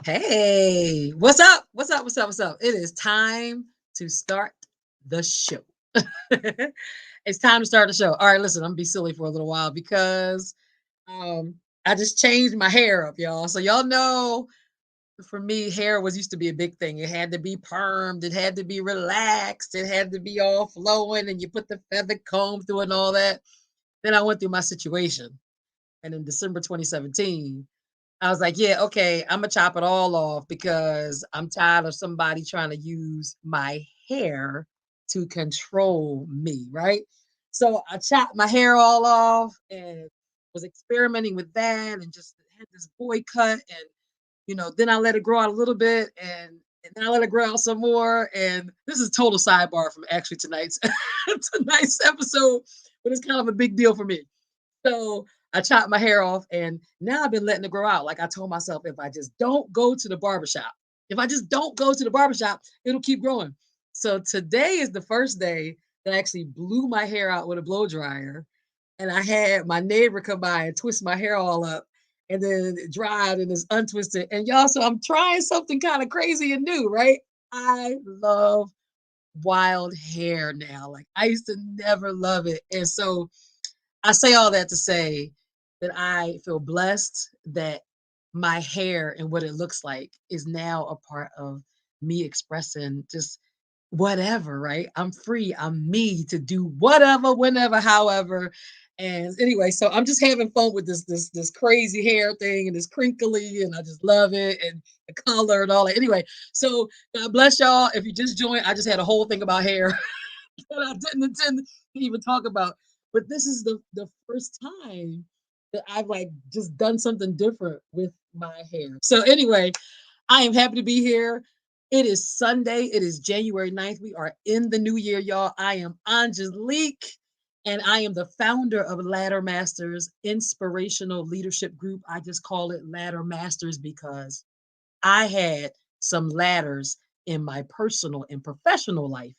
Hey, what's up? What's up? What's up? What's up? It is time to start the show. It's time to start the show. All right, listen, I'm gonna be silly for a little while because um I just changed my hair up, y'all. So y'all know for me, hair was used to be a big thing. It had to be permed, it had to be relaxed, it had to be all flowing, and you put the feather comb through it and all that. Then I went through my situation. And in December 2017, I was like, yeah, okay, I'm gonna chop it all off because I'm tired of somebody trying to use my hair to control me, right? So I chopped my hair all off and was experimenting with that and just had this boy cut and then I let it grow out a little bit and then I let it grow out some more. And this is total sidebar from actually tonight's tonight's episode, but it's kind of a big deal for me. So I chopped my hair off and now I've been letting it grow out. Like I told myself, if I just don't go to the barbershop, if I just don't go to the barbershop, it'll keep growing. So today is the first day that I actually blew my hair out with a blow dryer. And I had my neighbor come by and twist my hair all up. And then it dried and it's untwisted. And y'all, so I'm trying something kind of crazy and new, right? I love wild hair now. Like I used to never love it. And so I say all that to say that I feel blessed that my hair and what it looks like is now a part of me expressing just whatever, right? I'm free. I'm me to do whatever, whenever, however. And anyway, so I'm just having fun with this crazy hair thing and this crinkly, and I just love it and the color and all that. Anyway, so God bless y'all. If you just joined, I just had a whole thing about hair that I didn't intend to even talk about. But this is the first time that I've like just done something different with my hair. So anyway, I am happy to be here. It is Sunday. It is January 9th. We are in the new year, y'all. I am Angelique, and I am the founder of Ladder Masters Inspirational Leadership Group. I just call it Ladder Masters because I had some ladders in my personal and professional life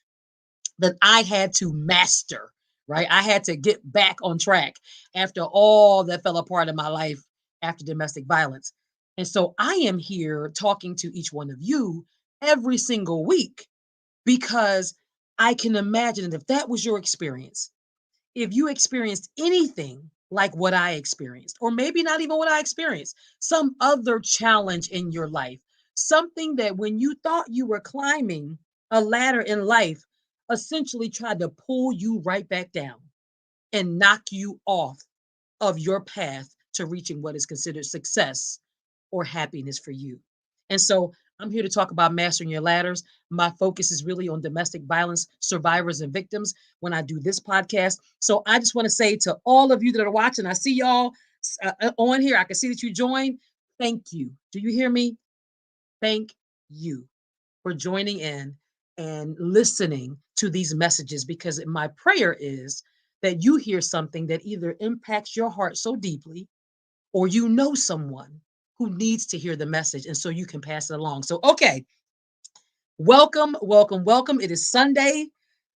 that I had to master, right? I had to get back on track after all that fell apart in my life after domestic violence. And so I am here talking to each one of you every single week because I can imagine that if that was your experience, if you experienced anything like what I experienced, or maybe not even what I experienced, some other challenge in your life, something that when you thought you were climbing a ladder in life, essentially tried to pull you right back down and knock you off of your path to reaching what is considered success or happiness for you. And so I'm here to talk about mastering your ladders. My focus is really on domestic violence survivors and victims when I do this podcast. So I just want to say to all of you that are watching, I see y'all on here. I can see that you joined. Thank you. Do you hear me? Thank you for joining in and listening to these messages because my prayer is that you hear something that either impacts your heart so deeply or you know someone who needs to hear the message and so you can pass it along. So, okay, welcome, welcome, welcome. It is Sunday.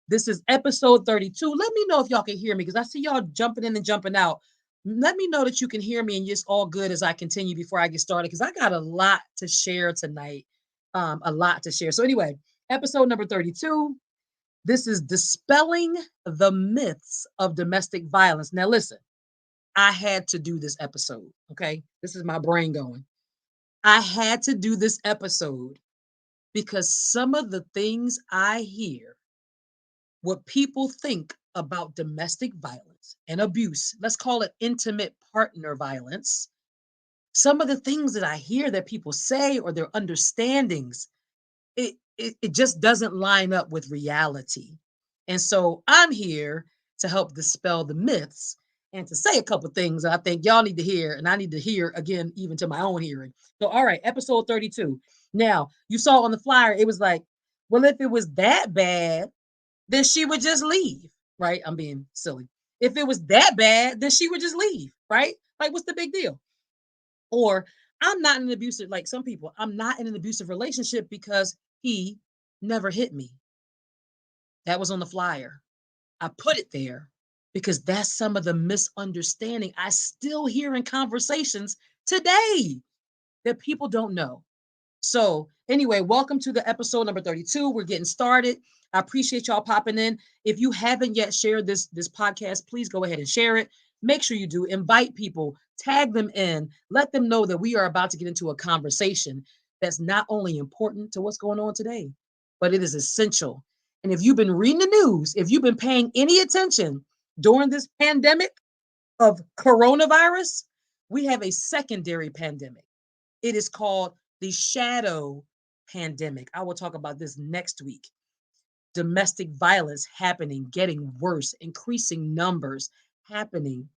This is episode 32. Let me know if y'all can hear me because I see y'all jumping in and jumping out. Let me know that you can hear me and it's all good as I continue before I get started because I got a lot to share tonight. A lot to share. So, anyway, episode number 32. This is Dispelling the Myths of Domestic Violence. Now, listen, I had to do this episode. Okay. This is my brain going. I had to do this episode because some of the things I hear, what people think about domestic violence and abuse, let's call it intimate partner violence, some of the things that I hear that people say or their understandings, it just doesn't line up with reality. And so I'm here to help dispel the myths and to say a couple things that I think y'all need to hear, and I need to hear again, even to my own hearing. So, all right, episode 32. Now, you saw on the flyer, it was like, well, if it was that bad, then she would just leave, right? I'm being silly. If it was that bad, then she would just leave, right? Like, what's the big deal? Or I'm not in an abusive, like some people, I'm not in an abusive relationship because he never hit me. That was on the flyer. I put it there because that's some of the misunderstanding I still hear in conversations today. that people don't know. So, anyway, welcome to the episode number 32. We're getting started. I appreciate y'all popping in. If you haven't yet shared this podcast, please go ahead and share it. Make sure you do. Invite people, tag them in, let them know that we are about to get into a conversation that's not only important to what's going on today, but it is essential. And if you've been reading the news, if you've been paying any attention during this pandemic of coronavirus, we have a secondary pandemic. It is called the shadow pandemic. I will talk about this next week. Domestic violence happening, getting worse, increasing numbers happening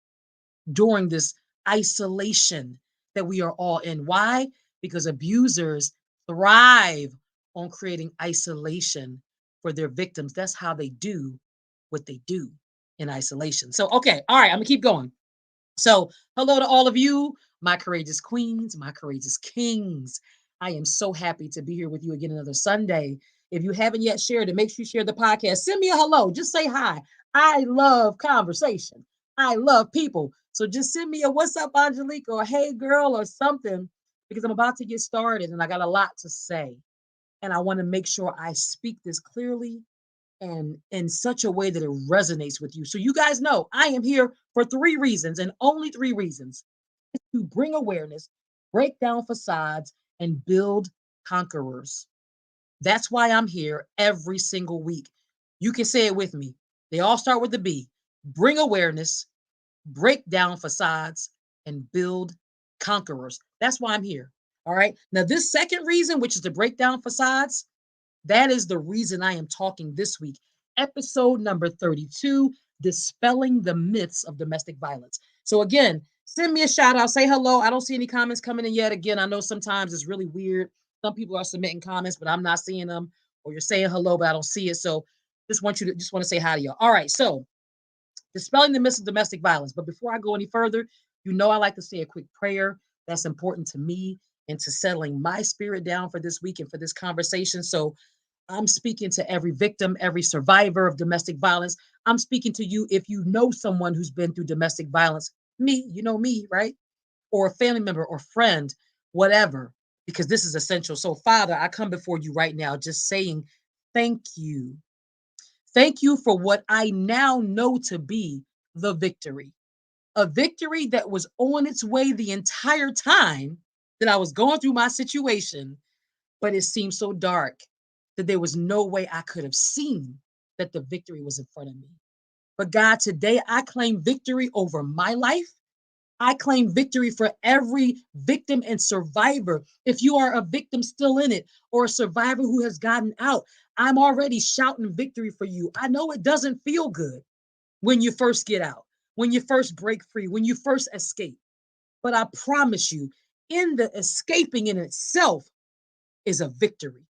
during this isolation that we are all in. Why? Because abusers thrive on creating isolation for their victims. That's how they do what they do in isolation. So, okay, all right, I'm gonna keep going. So, hello to all of you, my courageous queens, my courageous kings. I am so happy to be here with you again another Sunday. If you haven't yet shared it, make sure you share the podcast. Send me a hello. Just say hi. I love conversation. I love people. So just send me a what's up, Angelique, or hey girl, or something, because I'm about to get started and I got a lot to say. And I want to make sure I speak this clearly and in such a way that it resonates with you. So you guys know I am here for three reasons and only three reasons: to bring awareness, break down facades, and build conquerors. That's why I'm here every single week. You can say it with me. They all start with the B. Bring awareness, break down facades, and build conquerors. That's why I'm here. All right. Now, this second reason, which is to break down facades, that is the reason I am talking this week. Episode number 32: Dispelling the Myths of Domestic Violence. So, again, send me a shout out, say hello. I don't see any comments coming in yet. Again, I know sometimes it's really weird. Some people are submitting comments, but I'm not seeing them, or you're saying hello, but I don't see it. So, just want to say hi to y'all. All right. So, dispelling the myths of domestic violence. But before I go any further, you know I like to say a quick prayer. That's important to me and to settling my spirit down for this week and for this conversation. So I'm speaking to every victim, every survivor of domestic violence. I'm speaking to you if you know someone who's been through domestic violence. Me, you know me, right? Or a family member or friend, whatever, because this is essential. So, Father, I come before you right now just saying thank you. Thank you for what I now know to be the victory. A victory that was on its way the entire time that I was going through my situation, but it seemed so dark that there was no way I could have seen that the victory was in front of me. But God, today I claim victory over my life. I claim victory for every victim and survivor. If you are a victim still in it or a survivor who has gotten out, I'm already shouting victory for you. I know it doesn't feel good when you first get out, when you first break free, when you first escape. But I promise you, in the escaping in itself is a victory.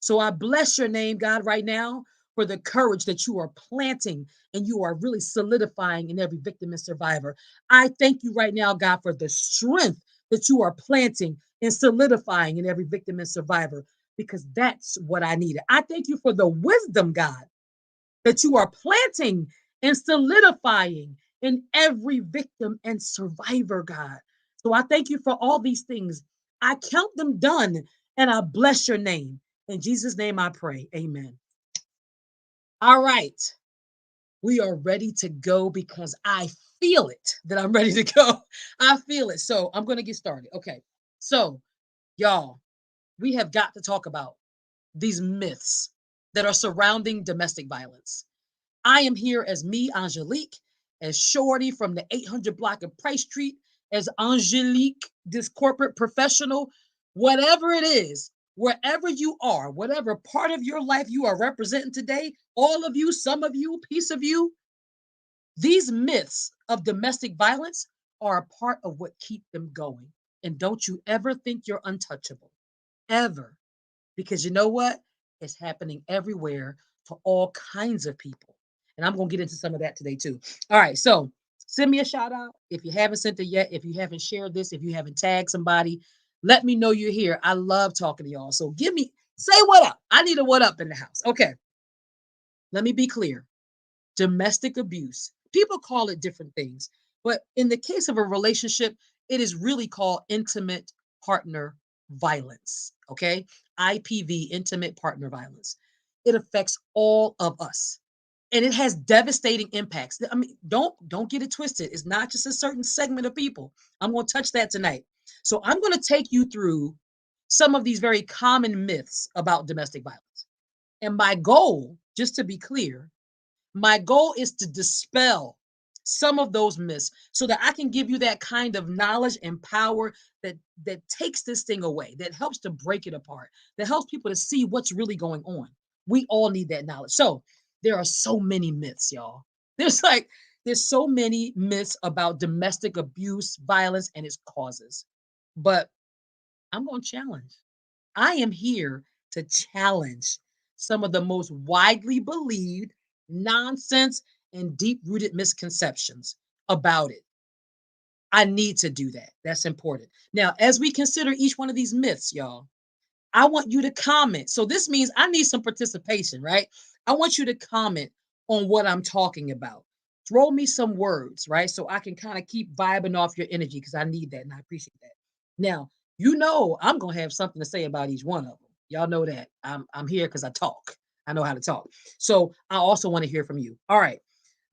So I bless your name, God, right now for the courage that you are planting and you are really solidifying in every victim and survivor. I thank you right now, God, for the strength that you are planting and solidifying in every victim and survivor, because that's what I needed. I thank you for the wisdom, God, that you are planting and solidifying in every victim and survivor, God. So I thank you for all these things. I count them done and I bless your name. In Jesus' name I pray. Amen. All right. We are ready to go because I feel it that I'm ready to go. I feel it. So I'm going to get started. Okay. So, y'all, we have got to talk about these myths that are surrounding domestic violence. I am here as me, Angelique, as Shorty from the 800 block of Price Street, as Angelique, this corporate professional, whatever it is, wherever you are, whatever part of your life you are representing today, all of you, some of you, piece of you, these myths of domestic violence are a part of what keep them going. And don't you ever think you're untouchable, ever. Because you know what? It's happening everywhere to all kinds of people. And I'm going to get into some of that today too. All right. So send me a shout out. If you haven't sent it yet, if you haven't shared this, if you haven't tagged somebody, let me know you're here. I love talking to y'all. So say what up. I need a what up in the house. Okay. Let me be clear. Domestic abuse. People call it different things. But in the case of a relationship, it is really called intimate partner violence. Okay. IPV, intimate partner violence. It affects all of us. And it has devastating impacts. I mean, don't get it twisted. It's not just a certain segment of people. I'm going to touch that tonight. So I'm going to take you through some of these very common myths about domestic violence. And my goal, just to be clear, my goal is to dispel some of those myths so that I can give you that kind of knowledge and power that takes this thing away, that helps to break it apart, that helps people to see what's really going on. We all need that knowledge. So there are so many myths, y'all. There's like there's so many myths about domestic abuse, violence, and its causes. But I'm going to challenge. I am here to challenge some of the most widely believed nonsense and deep rooted misconceptions about it. I need to do that. That's important. Now, as we consider each one of these myths, y'all, I want you to comment. So this means I need some participation, right? I want you to comment on what I'm talking about. Throw me some words, right? So I can kind of keep vibing off your energy because I need that and I appreciate that. Now, you know I'm gonna have something to say about each one of them. Y'all know that. I'm here because I talk. I know how to talk. So I also want to hear from you. All right.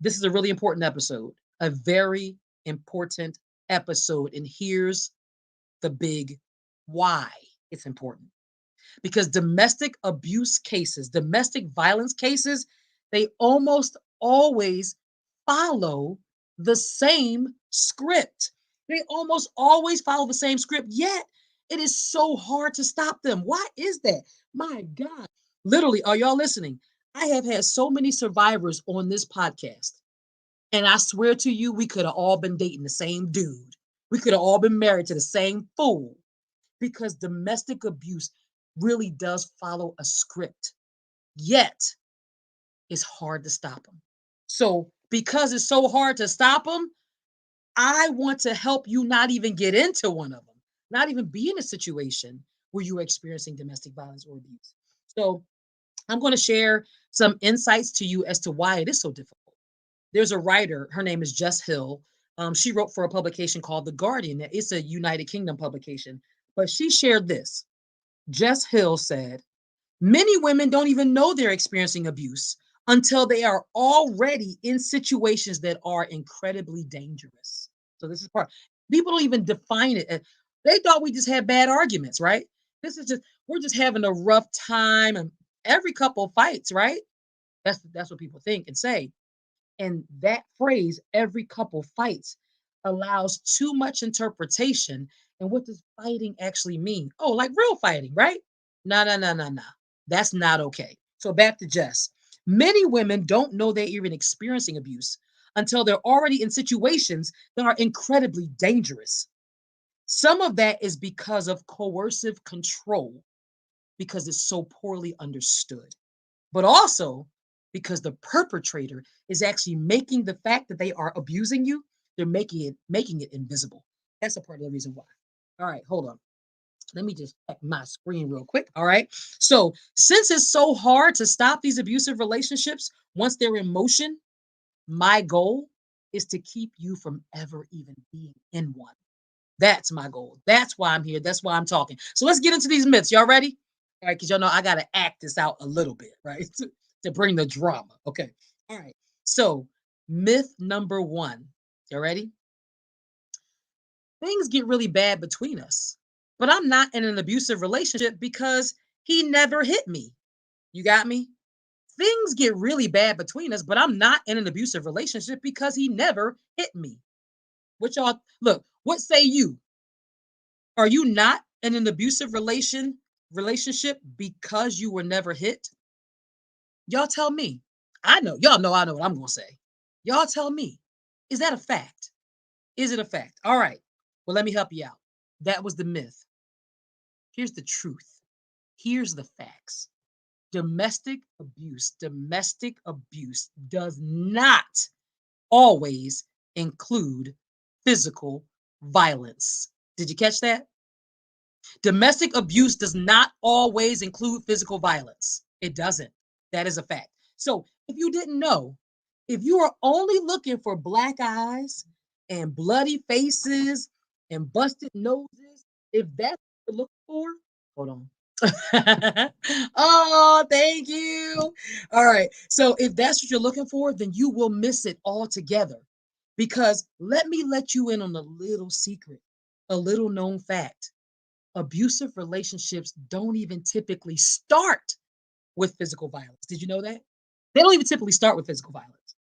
This is a really important episode, a very important episode. And here's the big why it's important because domestic abuse cases, domestic violence cases, they almost always follow the same script. They almost always follow the same script, yet it is so hard to stop them. Why is that? My God. Literally, are y'all listening? I have had so many survivors on this podcast, and I swear to you, we could have all been dating the same dude. We could have all been married to the same fool because domestic abuse really does follow a script. Yet, it's hard to stop them. So, because it's so hard to stop them, I want to help you not even get into one of them, not even be in a situation where you are experiencing domestic violence or abuse. So, I'm going to share some insights to you as to why it is so difficult. There's a writer, her name is Jess Hill. She wrote for a publication called The Guardian. It's a United Kingdom publication, but she shared this. Jess Hill said, many women don't even know they're experiencing abuse until they are already in situations that are incredibly dangerous. So this is part. People don't even define it. They thought we just had bad arguments, right? This is just we're just having a rough time, and every couple fights, right? That's what people think and say. And that phrase, every couple fights, allows too much interpretation. And what does fighting actually mean? Oh, like real fighting, right? No, no, no, no, no. That's not okay. So back to Jess. Many women don't know they're even experiencing abuse until they're already in situations that are incredibly dangerous. Some of that is because of coercive control, because it's so poorly understood, but also because the perpetrator is actually making the fact that they are abusing you, they're making it invisible. That's a part of the reason why. All right, hold on. Let me just check my screen real quick. All right. So, since it's so hard to stop these abusive relationships once they're in motion, my goal is to keep you from ever even being in one. That's my goal. That's why I'm here. That's why I'm talking. So let's get into these myths. Y'all ready? All right, because y'all know I got to act this out a little bit, right? To bring the drama. Okay. All right. So, myth number one. You ready? Things get really bad between us, but I'm not in an abusive relationship because he never hit me. You got me? Things get really bad between us, but I'm not in an abusive relationship because he never hit me. What y'all look, what say you? Are you not in an abusive relationship because you were never hit? Y'all tell me. I know. Y'all know I know what I'm going to say. Y'all tell me. Is that a fact? Is it a fact? All right. Well, let me help you out. That was the myth. Here's the truth. Here's the facts. Domestic abuse does not always include physical violence. Did you catch that? Domestic abuse does not always include physical violence. It doesn't. That is a fact. So, if you didn't know, if you are only looking for black eyes and bloody faces and busted noses, If that's what you're looking for, hold on. Oh, thank you. All right. So if that's what you're looking for, then you will miss it altogether. Because let me let you in on a little secret, a little known fact. Abusive relationships don't even typically start with physical violence. Did you know that? They don't even typically start with physical violence.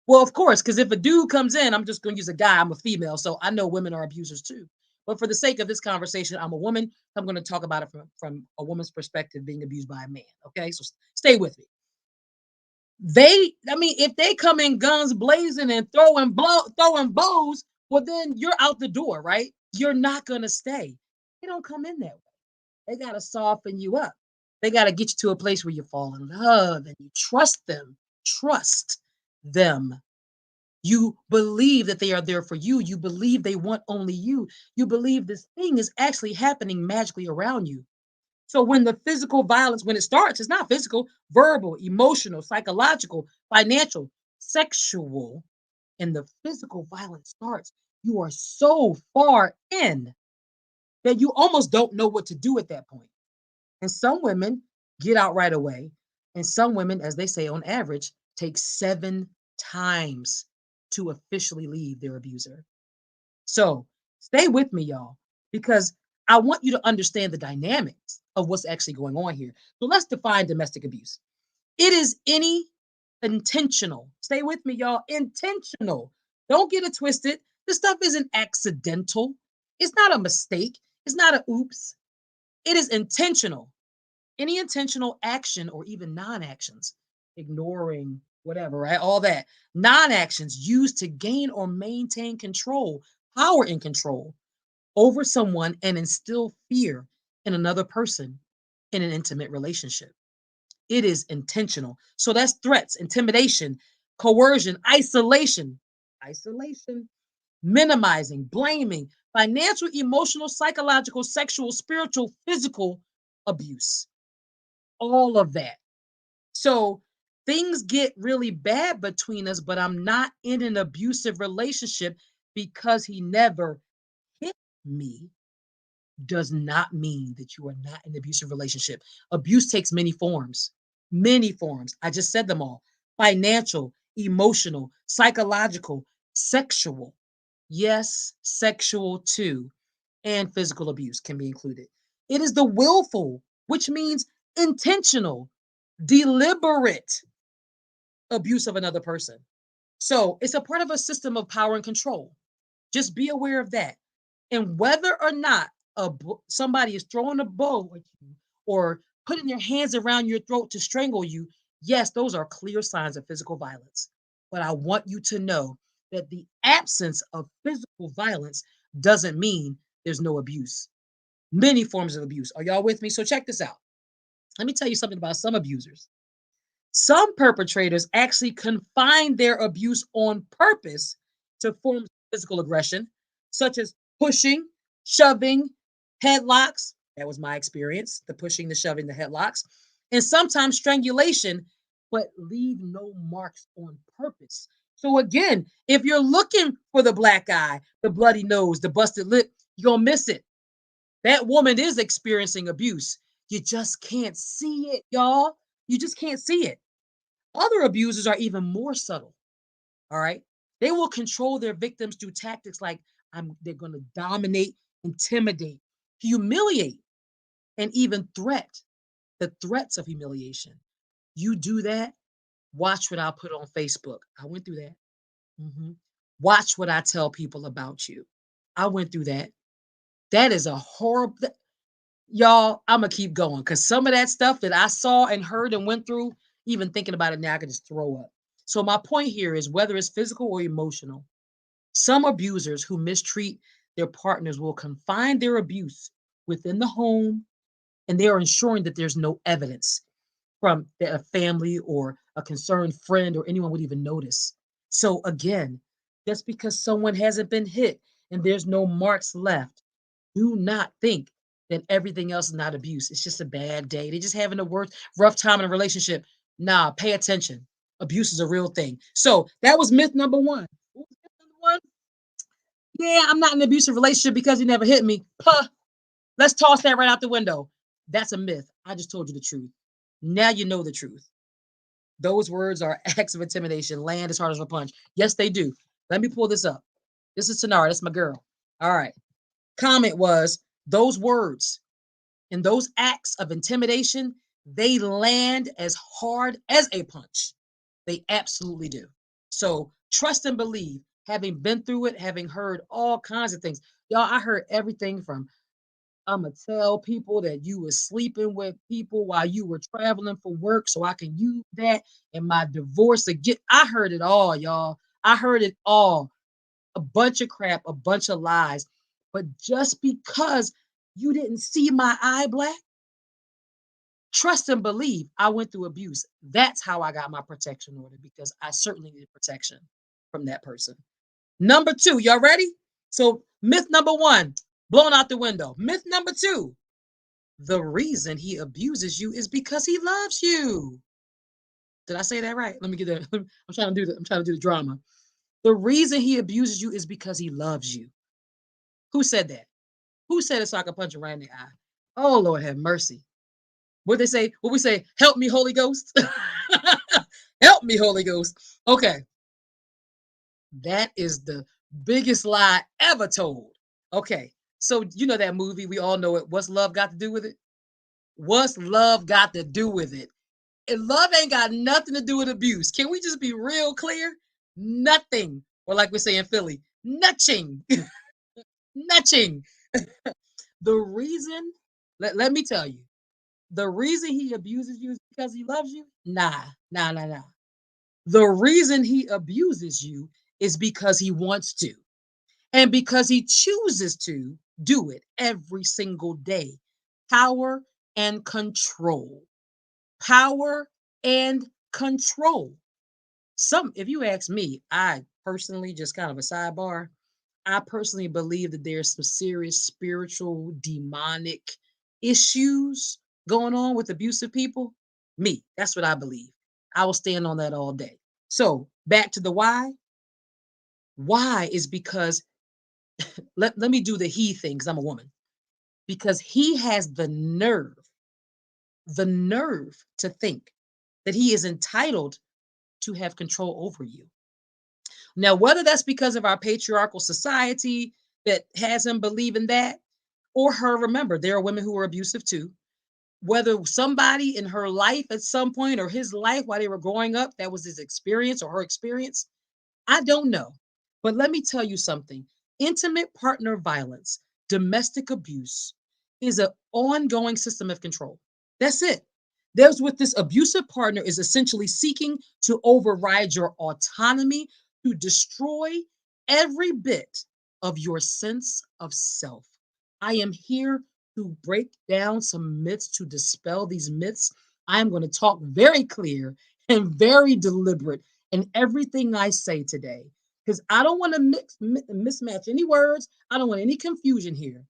Well, of course, because if a dude comes in, I'm just going to use a guy. I'm a female, so I know women are abusers too. But for the sake of this conversation, I'm a woman. I'm going to talk about it from a woman's perspective, being abused by a man. Okay, so stay with me. I mean, if they come in guns blazing and throwing bows, well, then you're out the door, right? You're not going to stay. They don't come in that way. They got to soften you up. They got to get you to a place where you fall in love and you trust them. Trust them. You believe that they are there for you. You believe they want only you. You believe this thing is actually happening magically around you. So when the physical violence, when it starts, it's not physical, verbal, emotional, psychological, financial, sexual, and the physical violence starts, you are so far in that you almost don't know what to do at that point. And some women get out right away. And some women, as they say on average, take 7 times to officially leave their abuser. So stay with me, y'all, because I want you to understand the dynamics of what's actually going on here. So let's define domestic abuse. It is any intentional, stay with me, y'all, intentional. Don't get it twisted. This stuff isn't accidental. It's not a mistake. It's not a oops. It is intentional. Any intentional action or even non-actions, ignoring whatever, right? All that non-actions used to gain or maintain control, power and control over someone and instill fear in another person in an intimate relationship. It is intentional. So that's threats, intimidation, coercion, isolation, minimizing, blaming, financial, emotional, psychological, sexual, spiritual, physical abuse. All of that. So things get really bad between us, but I'm not in an abusive relationship because he never hit me does not mean that you are not in an abusive relationship. Abuse takes many forms, many forms. I just said them all: financial, emotional, psychological, sexual. Yes, sexual too. And physical abuse can be included. It is the willful, which means intentional, deliberate abuse of another person. So it's a part of a system of power and control. Just be aware of that. And whether or not somebody is throwing a bow at you or putting their hands around your throat to strangle you, yes, those are clear signs of physical violence. But I want you to know that the absence of physical violence doesn't mean there's no abuse. Many forms of abuse. Are y'all with me? So check this out. Let me tell you something about some abusers. Some perpetrators actually confine their abuse on purpose to forms of physical aggression, such as pushing, shoving, headlocks. That was my experience: the pushing, the shoving, the headlocks, and sometimes strangulation, but leave no marks on purpose. So, again, if you're looking for the black eye, the bloody nose, the busted lip, you're going to miss it. That woman is experiencing abuse. You just can't see it, y'all. You just can't see it. Other abusers are even more subtle. All right. They will control their victims through tactics like they're going to dominate, intimidate, humiliate, and even threat. The threats of humiliation. You do that, watch what I put on Facebook. I went through that. Mhm. Watch what I tell people about you. I went through that. That is a horrible, y'all. I'm going to keep going because some of that stuff that I saw and heard and went through, even thinking about it now, I can just throw up. So, my point here is whether it's physical or emotional, some abusers who mistreat their partners will confine their abuse within the home, and they are ensuring that there's no evidence from a family or a concerned friend or anyone would even notice. So, again, just because someone hasn't been hit and there's no marks left, do not think that everything else is not abuse. It's just a bad day. They're just having a rough time in a relationship. Nah, pay attention. Abuse is a real thing. So that was myth number one. What was myth number one? Yeah, I'm not in an abusive relationship because he never hit me. Puh. Let's toss that right out the window. That's a myth. I just told you the truth. Now you know the truth. Those words are acts of intimidation. Land as hard as a punch. Yes, they do. Let me pull this up. This is Tanara. That's my girl. All right. Comment was those words and those acts of intimidation, they land as hard as a punch. They absolutely do. So trust and believe, having been through it, having heard all kinds of things. Y'all, I heard everything from I'm gonna tell people that you were sleeping with people while you were traveling for work, so I can use that in my divorce to get. I heard it all, y'all. I heard it all. A bunch of crap, a bunch of lies. But just because you didn't see my eye black, trust and believe I went through abuse. That's how I got my protection order because I certainly needed protection from that person. Number two, y'all ready? So, myth number one, blown out the window. Myth number two, the reason he abuses you is because he loves you. Did I say that right? Let me get that. I'm trying to do the drama. The reason he abuses you is because he loves you. Who said that? Who said it so I could punch him right in the eye? Oh Lord have mercy. What they say? What we say? Help me, Holy Ghost. Help me, Holy Ghost. Okay. That is the biggest lie ever told. Okay. So you know that movie, we all know it. What's love got to do with it? What's love got to do with it? And love ain't got nothing to do with abuse. Can we just be real clear? Nothing. Or like we say in Philly, nothing. Nothing. The reason, let me tell you, the reason he abuses you is because he loves you? Nah, nah, nah, nah. The reason he abuses you is because he wants to. And because he chooses to do it every single day. Power and control. Power and control. If you ask me, I personally, just kind of a sidebar, I personally believe that there's some serious spiritual, demonic issues going on with abusive people. Me, that's what I believe. I will stand on that all day. So back to the why. Why is because let me do the he thing because I'm a woman. Because he has the nerve to think that he is entitled to have control over you. Now, whether that's because of our patriarchal society that has him believe in that, or her, remember, there are women who are abusive too. Whether somebody in her life at some point or his life while they were growing up, that was his experience or her experience, I don't know. But let me tell you something, intimate partner violence, domestic abuse is an ongoing system of control. That's it. There's what this abusive partner is essentially seeking to override your autonomy, to destroy every bit of your sense of self. I am here to break down some myths, to dispel these myths. I am going to talk very clear and very deliberate in everything I say today because I don't want to mismatch any words. I don't want any confusion here.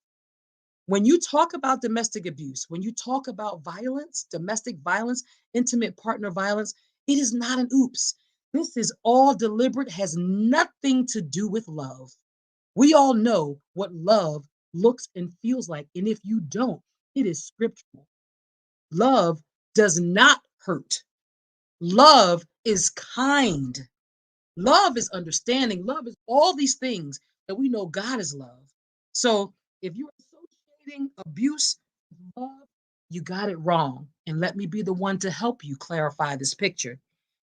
When you talk about domestic abuse, when you talk about violence, domestic violence, intimate partner violence, it is not an oops. This is all deliberate, has nothing to do with love. We all know what love looks and feels like. And if you don't, it is scriptural. Love does not hurt. Love is kind. Love is understanding. Love is all these things that we know God is love. So if you're associating abuse with love, you got it wrong. And let me be the one to help you clarify this picture.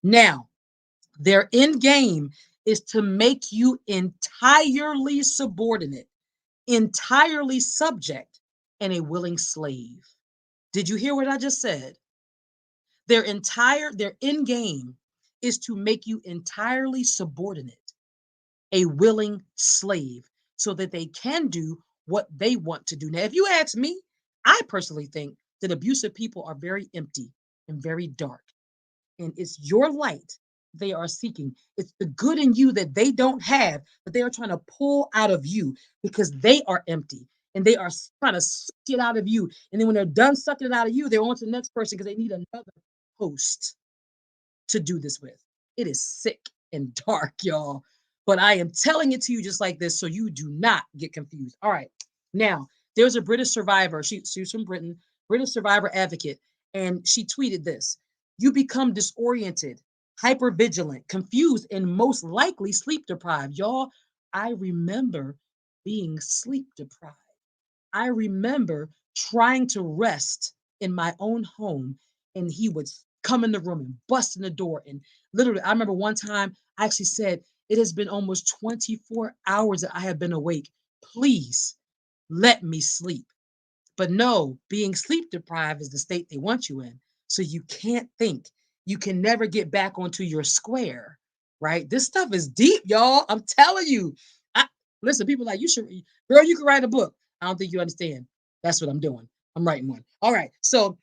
Now, their end game is to make you entirely subordinate, entirely subject, and a willing slave. Did you hear what I just said? Their end game is to make you entirely subordinate, a willing slave, so that they can do what they want to do. Now, if you ask me, I personally think that abusive people are very empty and very dark. And it's your light they are seeking. It's the good in you that they don't have, that they are trying to pull out of you because they are empty and they are trying to suck it out of you. And then when they're done sucking it out of you, they're on to the next person because they need another host to do this with. It is sick and dark, y'all. But I am telling it to you just like this so you do not get confused. All right. Now, There's a British survivor. She's from Britain, British survivor advocate, and she tweeted this: "You become disoriented, hyper vigilant, confused, and most likely sleep deprived." Y'all, I remember being sleep deprived. I remember trying to rest in my own home, and he would come in the room and bust in the door. And literally, I remember one time I actually said, "It has been almost 24 hours that I have been awake. Please let me sleep." But no, being sleep deprived is the state they want you in. So you can't think. You can never get back onto your square, right? This stuff is deep, y'all. I'm telling you. I, listen, people like, you should, girl, you can write a book. I don't think you understand. That's what I'm doing. I'm writing one. All right. So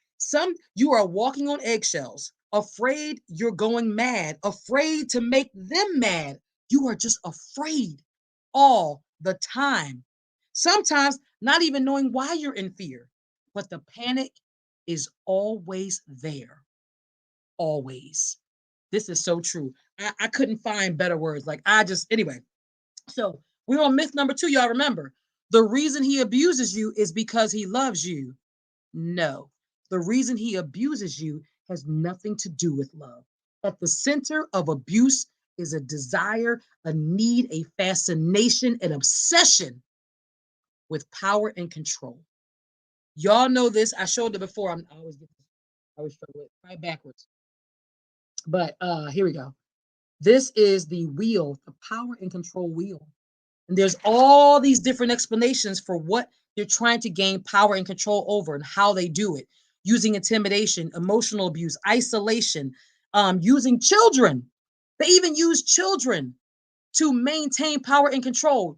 you are walking on eggshells, afraid you're going mad, afraid to make them mad. You are just afraid all the time. Sometimes not even knowing why you're in fear, but the panic is always there. Always. This is so true. I couldn't find better words. Like, anyway. So we're on myth number 2. Y'all remember, the reason he abuses you is because he loves you. No, the reason he abuses you has nothing to do with love. At the center of abuse is a desire, a need, a fascination, an obsession with power and control. Y'all know this. I showed it before. I always get this. I always struggle with it right backwards. But here we go. This is the wheel, the power and control wheel. And there's all these different explanations for what they're trying to gain power and control over and how they do it, using intimidation, emotional abuse, isolation, using children. They even use children to maintain power and control.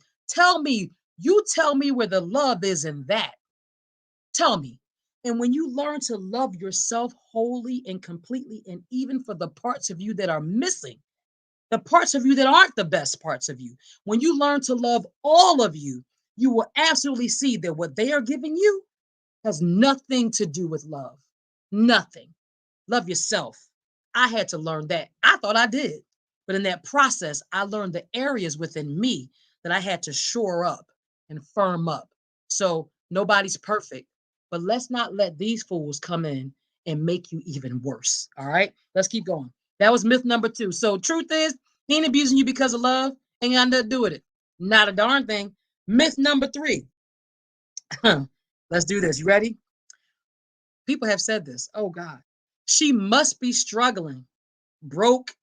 You tell me where the love is in that. Tell me. And when you learn to love yourself wholly and completely, and even for the parts of you that are missing, the parts of you that aren't the best parts of you, when you learn to love all of you, you will absolutely see that what they are giving you has nothing to do with love. Nothing. Love yourself. I had to learn that. I thought I did. But in that process, I learned the areas within me that I had to shore up and firm up. So nobody's perfect, but let's not let these fools come in and make you even worse. All right, let's keep going. That was myth number 2. So truth is, he ain't abusing you because of love. Ain't got nothing to do with it. Not a darn thing. Myth number 3. Let's do this. You ready? People have said this. Oh God. She must be struggling, broke,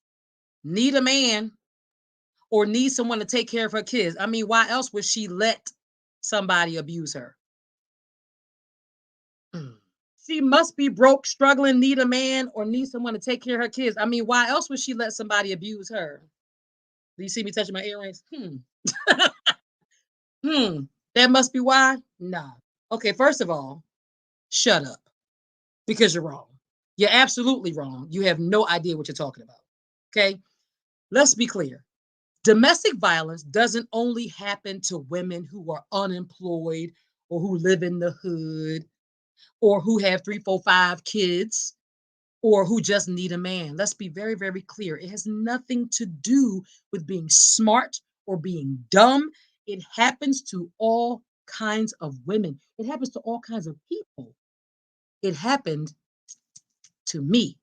need a man, or need someone to take care of her kids. I mean, why else would she let somebody abuse her? Mm. She must be broke, struggling, need a man, or need someone to take care of her kids. I mean, why else would she let somebody abuse her? Do you see me touching my earrings? Hmm. That must be why? Nah. Okay, first of all, shut up because you're wrong. You're absolutely wrong. You have no idea what you're talking about. Okay? Let's be clear. Domestic violence doesn't only happen to women who are unemployed or who live in the hood or who have 3, 4, 5 kids or who just need a man. Let's be very, very clear. It has nothing to do with being smart or being dumb. It happens to all kinds of women. It happens to all kinds of people. It happened to me.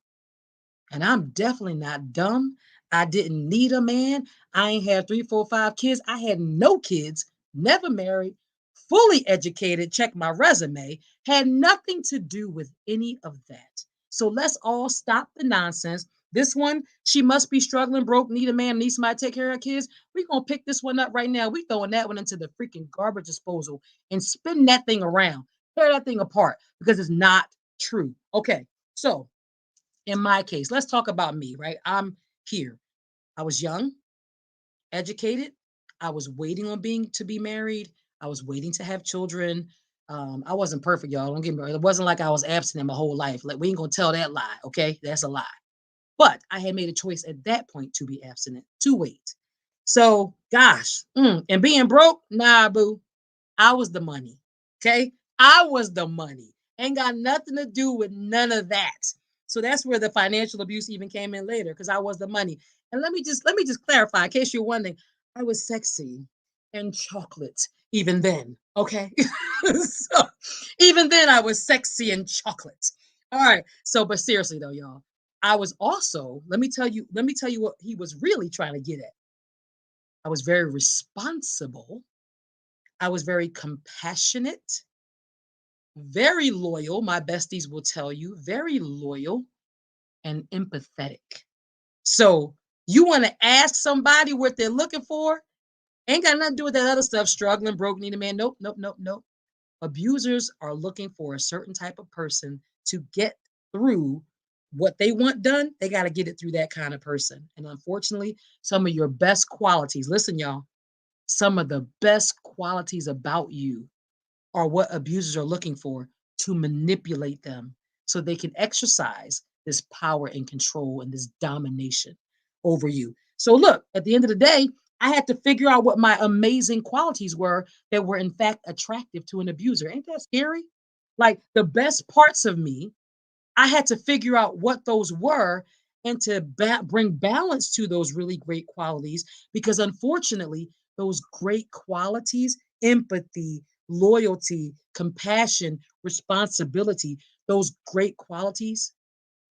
And I'm definitely not dumb. I didn't need a man. I ain't had 3, 4, 5 kids. I had no kids, never married, fully educated. Check my resume. Had nothing to do with any of that. So let's all stop the nonsense. This one, she must be struggling, broke, need a man, need somebody to take care of her kids. We're going to pick this one up right now. We throwing that one into the freaking garbage disposal and spin that thing around. Tear that thing apart because it's not true. Okay, so in my case, let's talk about me, right? I'm here. I was young, educated. I was waiting on being to be married. I was waiting to have children. I wasn't perfect, y'all. Don't get me wrong. It wasn't like I was abstinent my whole life. Like, we ain't gonna tell that lie, okay? That's a lie. But I had made a choice at that point to be abstinent, to wait. So, gosh, and being broke, nah, boo. I was the money. Okay. I was the money. Ain't got nothing to do with none of that. So that's where the financial abuse even came in later because I was the money. And let me just clarify in case you're wondering, I was sexy. and chocolate even then. Okay. So even then I was sexy and chocolate. All right. So, but seriously though, y'all, I was also, let me tell you what he was really trying to get at. I was very responsible. I was very compassionate, very loyal. My besties will tell you, very loyal and empathetic. So you want to ask somebody what they're looking for? Ain't got nothing to do with that other stuff, struggling, broke, need a man. Nope, nope, nope, nope. Abusers are looking for a certain type of person to get through what they want done. They got to get it through that kind of person. And unfortunately, some of your best qualities, listen, y'all, some of the best qualities about you are what abusers are looking for to manipulate them so they can exercise this power and control and this domination over you. So, look, at the end of the day, I had to figure out what my amazing qualities were that were, in fact, attractive to an abuser. Ain't that scary? Like the best parts of me, I had to figure out what those were and to bring balance to those really great qualities because unfortunately, those great qualities, empathy, loyalty, compassion, responsibility, those great qualities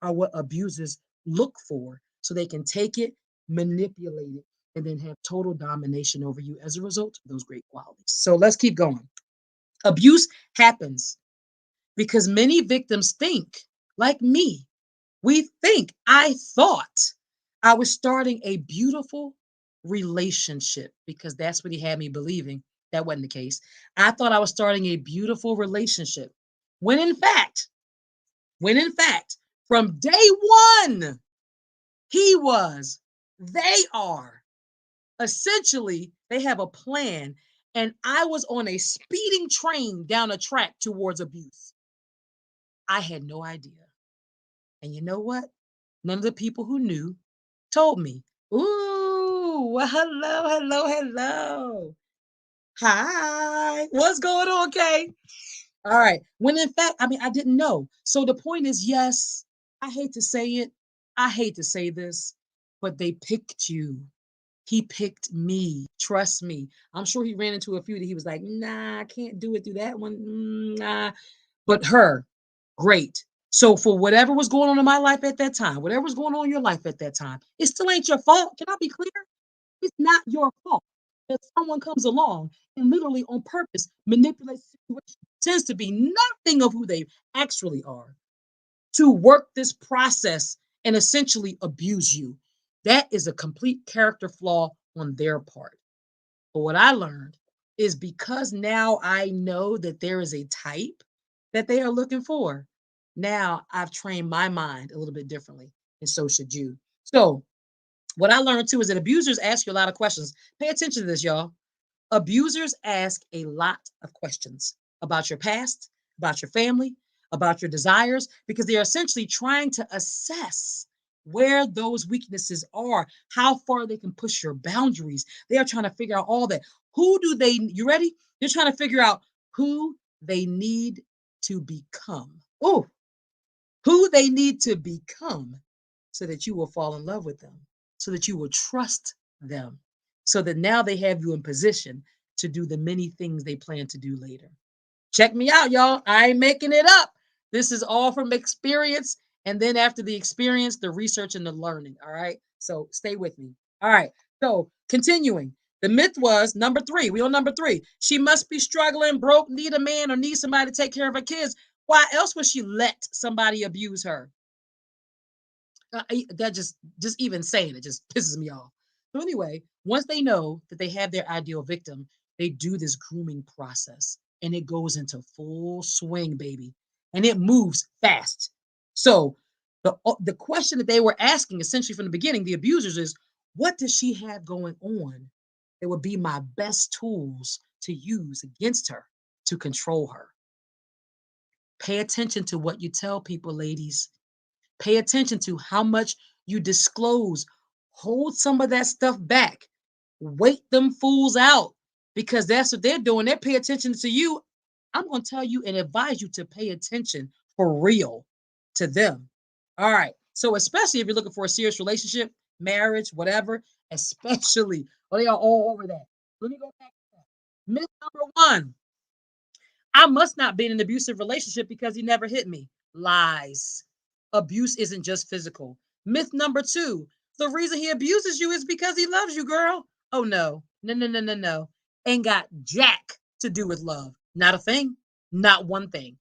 are what abusers look for so they can take it, manipulate it, and then have total domination over you as a result of those great qualities. So let's keep going. Abuse happens because many victims think, like me, I thought I was starting a beautiful relationship because that's what he had me believing. That wasn't the case. I thought I was starting a beautiful relationship when in fact, when in fact, from day one, he was, they are. Essentially, they have a plan. And I was on a speeding train down a track towards abuse. I had no idea. And you know what? None of the people who knew told me. Ooh, well, hello, hello, hello. Hi. What's going on, Kay? All right. When in fact, I mean, I didn't know. So the point is, yes, I hate to say it. I hate to say this, but they picked you. He picked me. Trust me. I'm sure he ran into a few that he was like, nah, I can't do it through that one. Nah. But her, great. So for whatever was going on in my life at that time, whatever was going on in your life at that time, it still ain't your fault. Can I be clear? It's not your fault that someone comes along and literally on purpose manipulates the situation. Tends to be nothing of who they actually are to work this process and essentially abuse you. That is a complete character flaw on their part. But what I learned is because now I know that there is a type that they are looking for. Now I've trained my mind a little bit differently, and so should you. So, what I learned too is that abusers ask you a lot of questions. Pay attention to this, y'all. Abusers ask a lot of questions about your past, about your family, about your desires, because they are essentially trying to assess where those weaknesses are, how far they can push your boundaries. They are trying to figure out all that. Who do they, you ready? They're trying to figure out who they need to become. Oh, who they need to become so that you will fall in love with them, so that you will trust them, so that now they have you in position to do the many things they plan to do later. Check me out, y'all. I ain't making it up. This is all from experience. And then after the experience, the research and the learning. All right. So stay with me. All right. So continuing. The myth was number three. We on number three. She must be struggling, broke, need a man, or need somebody to take care of her kids. Why else would she let somebody abuse her? That just even saying it just pisses me off. So anyway, once they know that they have their ideal victim, they do this grooming process and it goes into full swing, baby, and it moves fast. So the question that they were asking essentially from the beginning, the abusers is, what does she have going on that would be my best tools to use against her to control her? Pay attention to what you tell people, ladies. Pay attention to how much you disclose. Hold some of that stuff back. Wait them fools out because that's what they're doing. They pay attention to you. I'm going to tell you and advise you to pay attention for real to them. All right. So, especially if you're looking for a serious relationship, marriage, whatever, especially, well, they are all over that. Let me go back. Myth number one, I must not be in an abusive relationship because he never hit me. Lies. Abuse isn't just physical. Myth number two, the reason he abuses you is because he loves you, girl. Oh, no. No, no, no, no, no. Ain't got jack to do with love. Not a thing. Not one thing.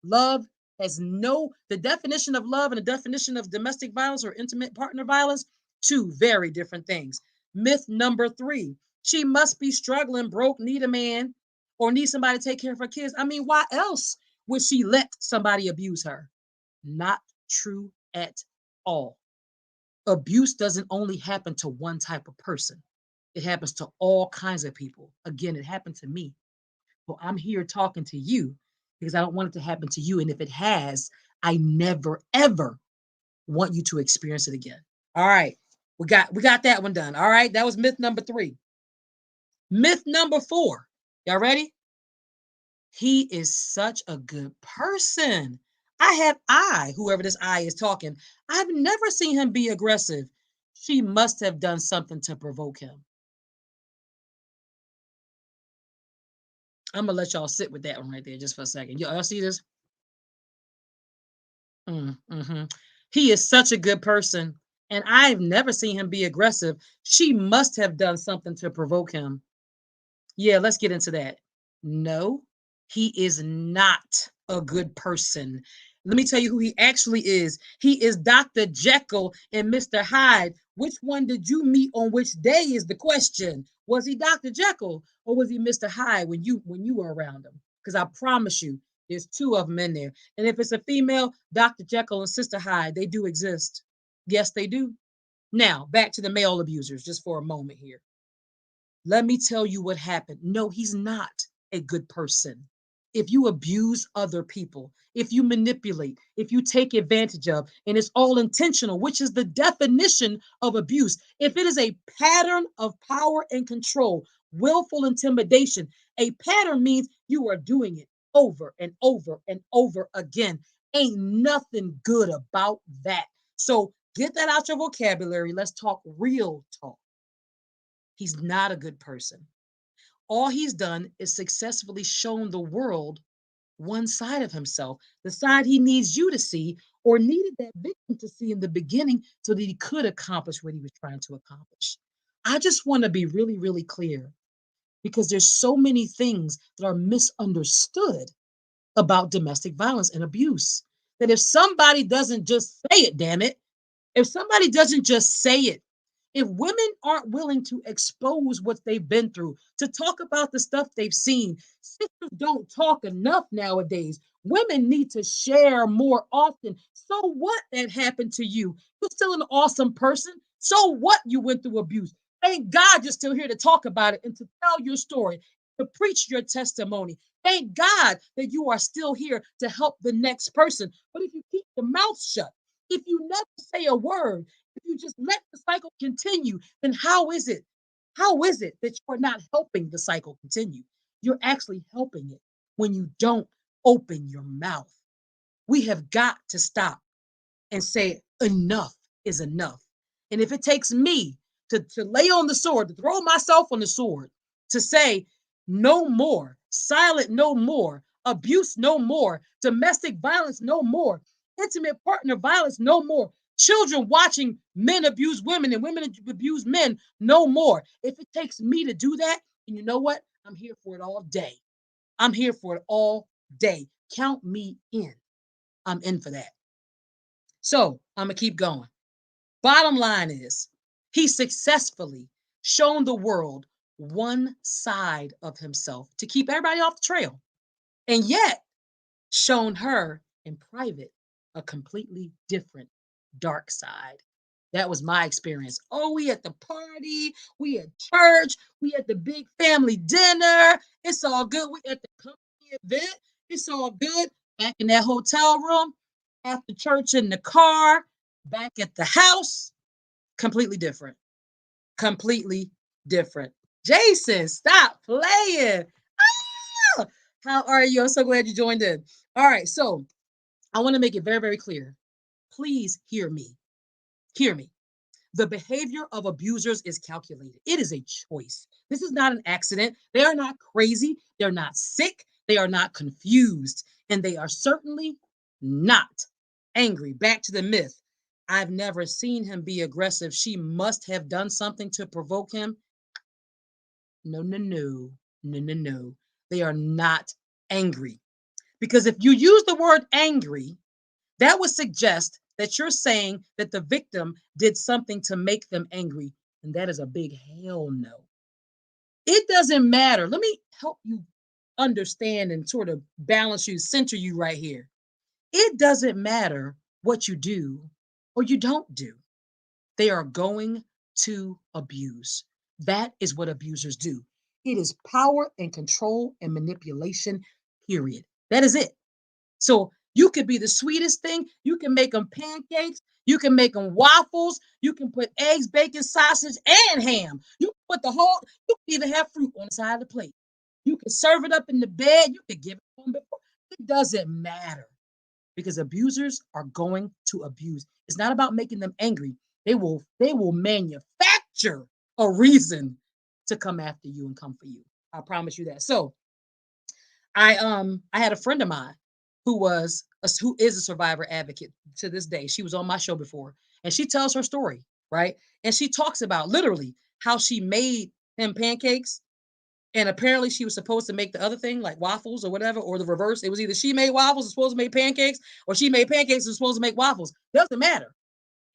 Love has the definition of love and the definition of domestic violence or intimate partner violence, two very different things. Myth number three, she must be struggling, broke, need a man, or need somebody to take care of her kids. I mean, why else would she let somebody abuse her? Not true at all. Abuse doesn't only happen to one type of person, it happens to all kinds of people. Again, it happened to me. Well, I'm here talking to you because I don't want it to happen to you. And if it has, I never ever want you to experience it again. All right. We got that one done. All right. That was myth number three. Myth number four. Y'all ready? He is such a good person. Whoever this I is talking, I've never seen him be aggressive. She must have done something to provoke him. I'm gonna let y'all sit with that one right there just for a second. Y'all see this? Mm-hmm. He is such a good person, and I've never seen him be aggressive. She must have done something to provoke him. Yeah, let's get into that. No, he is not a good person. Let me tell you who he actually is. He is Dr. Jekyll and Mr. Hyde. Which one did you meet on which day is the question. Was he Dr. Jekyll or was he Mr. Hyde when you were around him? Because I promise you, there's two of them in there. And if it's a female, Dr. Jekyll and Sister Hyde, they do exist. Yes, they do. Now, back to the male abusers just for a moment here. Let me tell you what happened. No, he's not a good person. If you abuse other people, if you manipulate, if you take advantage of, and it's all intentional, which is the definition of abuse, if it is a pattern of power and control, willful intimidation, a pattern means you are doing it over and over and over again. Ain't nothing good about that. So get that out your vocabulary. Let's talk real talk. He's not a good person. All he's done is successfully shown the world one side of himself, the side he needs you to see or needed that victim to see in the beginning so that he could accomplish what he was trying to accomplish. I just want to be really, really clear because there's so many things that are misunderstood about domestic violence and abuse that if somebody doesn't just say it, damn it, if somebody doesn't just say it, if women aren't willing to expose what they've been through, to talk about the stuff they've seen, sisters don't talk enough nowadays. Women need to share more often. So what that happened to you? You're still an awesome person. So what you went through abuse? Thank God you're still here to talk about it and to tell your story, to preach your testimony. Thank God that you are still here to help the next person. But if you keep your mouth shut, if you never say a word, if you just let the cycle continue, then how is it? How is it that you're not helping the cycle continue? You're actually helping it when you don't open your mouth. We have got to stop and say enough is enough. And if it takes me to lay on the sword, to throw myself on the sword, to say no more, silent no more, abuse no more, domestic violence no more, intimate partner violence no more, children watching men abuse women and women abuse men no more. If it takes me to do that, and you know what? I'm here for it all day. I'm here for it all day. Count me in. I'm in for that. So I'm going to keep going. Bottom line is, he successfully shown the world one side of himself to keep everybody off the trail, and yet shown her in private a completely different dark side. That was my experience. Oh, we at the party, we at church, we at the big family dinner. It's all good. We at the company event. It's all good. Back in that hotel room, after church in the car, back at the house, completely different. Completely different. Jason, stop playing. Ah! How are you? I'm so glad you joined in. All right, so I want to make it very, very clear. Please hear me. Hear me. The behavior of abusers is calculated. It is a choice. This is not an accident. They are not crazy. They're not sick. They are not confused. And they are certainly not angry. Back to the myth. I've never seen him be aggressive. She must have done something to provoke him. No, no, no, no, no, no. They are not angry. Because if you use the word angry, that would suggest that you're saying that the victim did something to make them angry. And that is a big hell no. It doesn't matter. Let me help you understand and sort of balance you, center you right here. It doesn't matter what you do or you don't do. They are going to abuse. That is what abusers do. It is power and control and manipulation, period. That is it. So you could be the sweetest thing. You can make them pancakes. You can make them waffles. You can put eggs, bacon, sausage, and ham. You can put the whole, you can even have fruit on the side of the plate. You can serve it up in the bed. You can give it to them before. It doesn't matter because abusers are going to abuse. It's not about making them angry. They will manufacture a reason to come after you and come for you. I promise you that. So I had a friend of mine who is a survivor advocate to this day. She was on my show before, and she tells her story, right? And she talks about literally how she made him pancakes, and apparently she was supposed to make the other thing like waffles or whatever, or the reverse. It was either she made waffles and supposed to make pancakes, or she made pancakes and supposed to make waffles. Doesn't matter.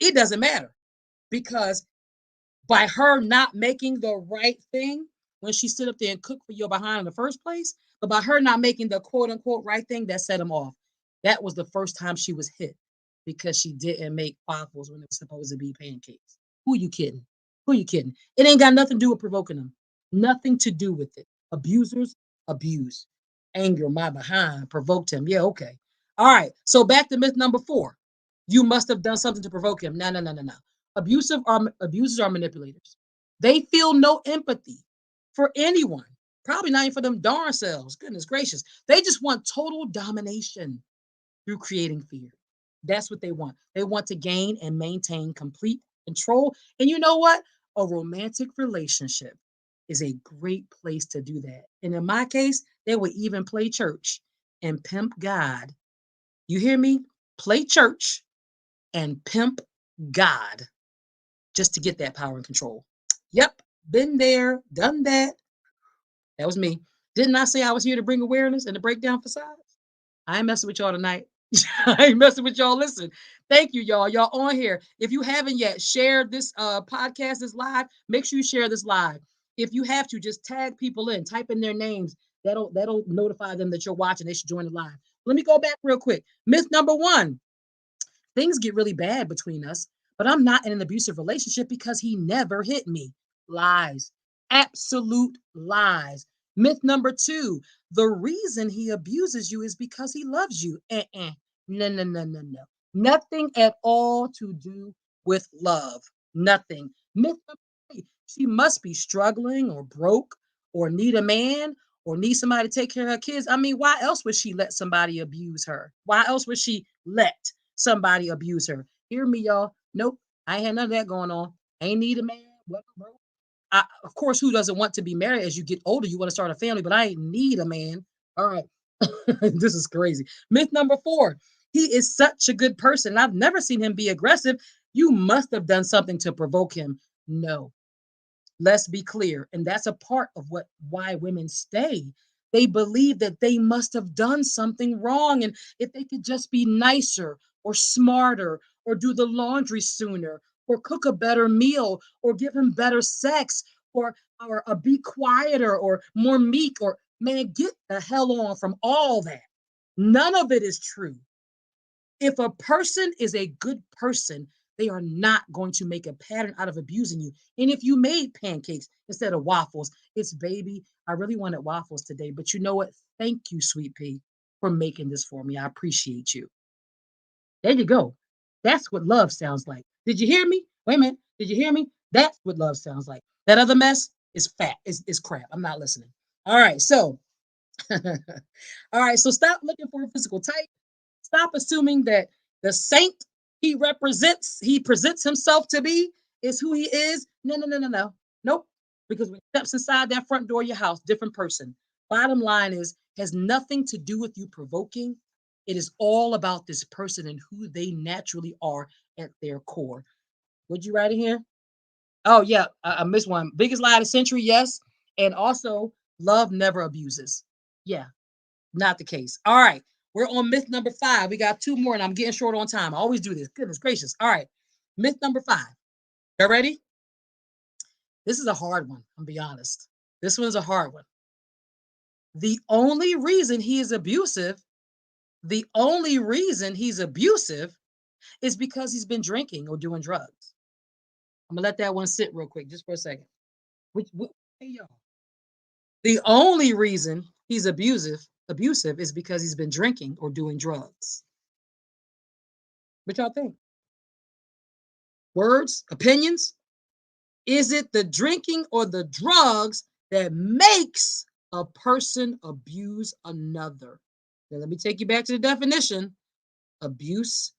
It doesn't matter because by her not making the right thing when she stood up there and cooked for your behind in the first place, but by her not making the quote unquote right thing that set him off. That was the first time she was hit because she didn't make waffles when it was supposed to be pancakes. Who you kidding? Who you kidding? It ain't got nothing to do with provoking them. Nothing to do with it. Abusers abuse. Anger my behind provoked him. Yeah, okay. All right. So back to myth number 4. You must have done something to provoke him. No, no, no, no, no. Abusers are manipulators. They feel no empathy for anyone. Probably not even for them darn selves. Goodness gracious. They just want total domination through creating fear. That's what they want. They want to gain and maintain complete control. And you know what? A romantic relationship is a great place to do that. And in my case, they would even play church and pimp God. You hear me? Play church and pimp God just to get that power and control. Yep, been there, done that. That was me. Didn't I say I was here to bring awareness and to break down facades? I ain't messing with y'all tonight. I ain't messing with y'all. Listen, thank you, y'all. Y'all on here. If you haven't yet shared this podcast, this live, make sure you share this live. If you have to, just tag people in, type in their names. That'll notify them that you're watching. They should join the live. Let me go back real quick. Myth number 1. Things get really bad between us, but I'm not in an abusive relationship because he never hit me. Lies. Absolute lies. Myth number 2. The reason he abuses you is because he loves you. No, no, no, no, no. Nothing at all to do with love. Nothing. Myth number 3. She must be struggling or broke or need a man or need somebody to take care of her kids. I mean, why else would she let somebody abuse her? Why else would she let somebody abuse her? Hear me, y'all. Nope. I ain't had none of that going on. Ain't need a man. What, bro? Of course, who doesn't want to be married as you get older? You want to start a family, but I ain't need a man. All right. This is crazy. Myth number 4. He is such a good person. I've never seen him be aggressive. You must have done something to provoke him. No. Let's be clear. And that's a part of why women stay. They believe that they must have done something wrong. And if they could just be nicer or smarter or do the laundry sooner or cook a better meal or give him better sex or be quieter or more meek or man, get the hell on from all that. None of it is true. If a person is a good person, they are not going to make a pattern out of abusing you. And if you made pancakes instead of waffles, it's baby, I really wanted waffles today, but you know what? Thank you, sweet pea, for making this for me. I appreciate you. There you go. That's what love sounds like. Did you hear me? Wait a minute. Did you hear me? That's what love sounds like. That other mess is fat, is crap. I'm not listening. All right. So, all right. So stop looking for a physical type. Stop assuming that the saint he presents himself to be is who he is. No, no, no, no, no. Nope. Because when he steps inside that front door of your house, different person. Bottom line is, has nothing to do with you provoking. It is all about this person and who they naturally are at their core. Would you write in here? Oh, yeah. I missed one. Biggest lie of the century. Yes. And also, love never abuses. Yeah, not the case. All right. We're on myth number 5. We got 2 more, and I'm getting short on time. I always do this. Goodness gracious. All right. Myth number 5. You ready? This is a hard one. I'm be honest. This one's a hard one. The only reason he is abusive, the only reason he's abusive is because he's been drinking or doing drugs. I'm gonna let that one sit real quick, just for a second. Hey y'all. The only reason he's abusive is because he's been drinking or doing drugs. What y'all think? Words, opinions? Is it the drinking or the drugs that makes a person abuse another? Now, let me take you back to the definition. Abuse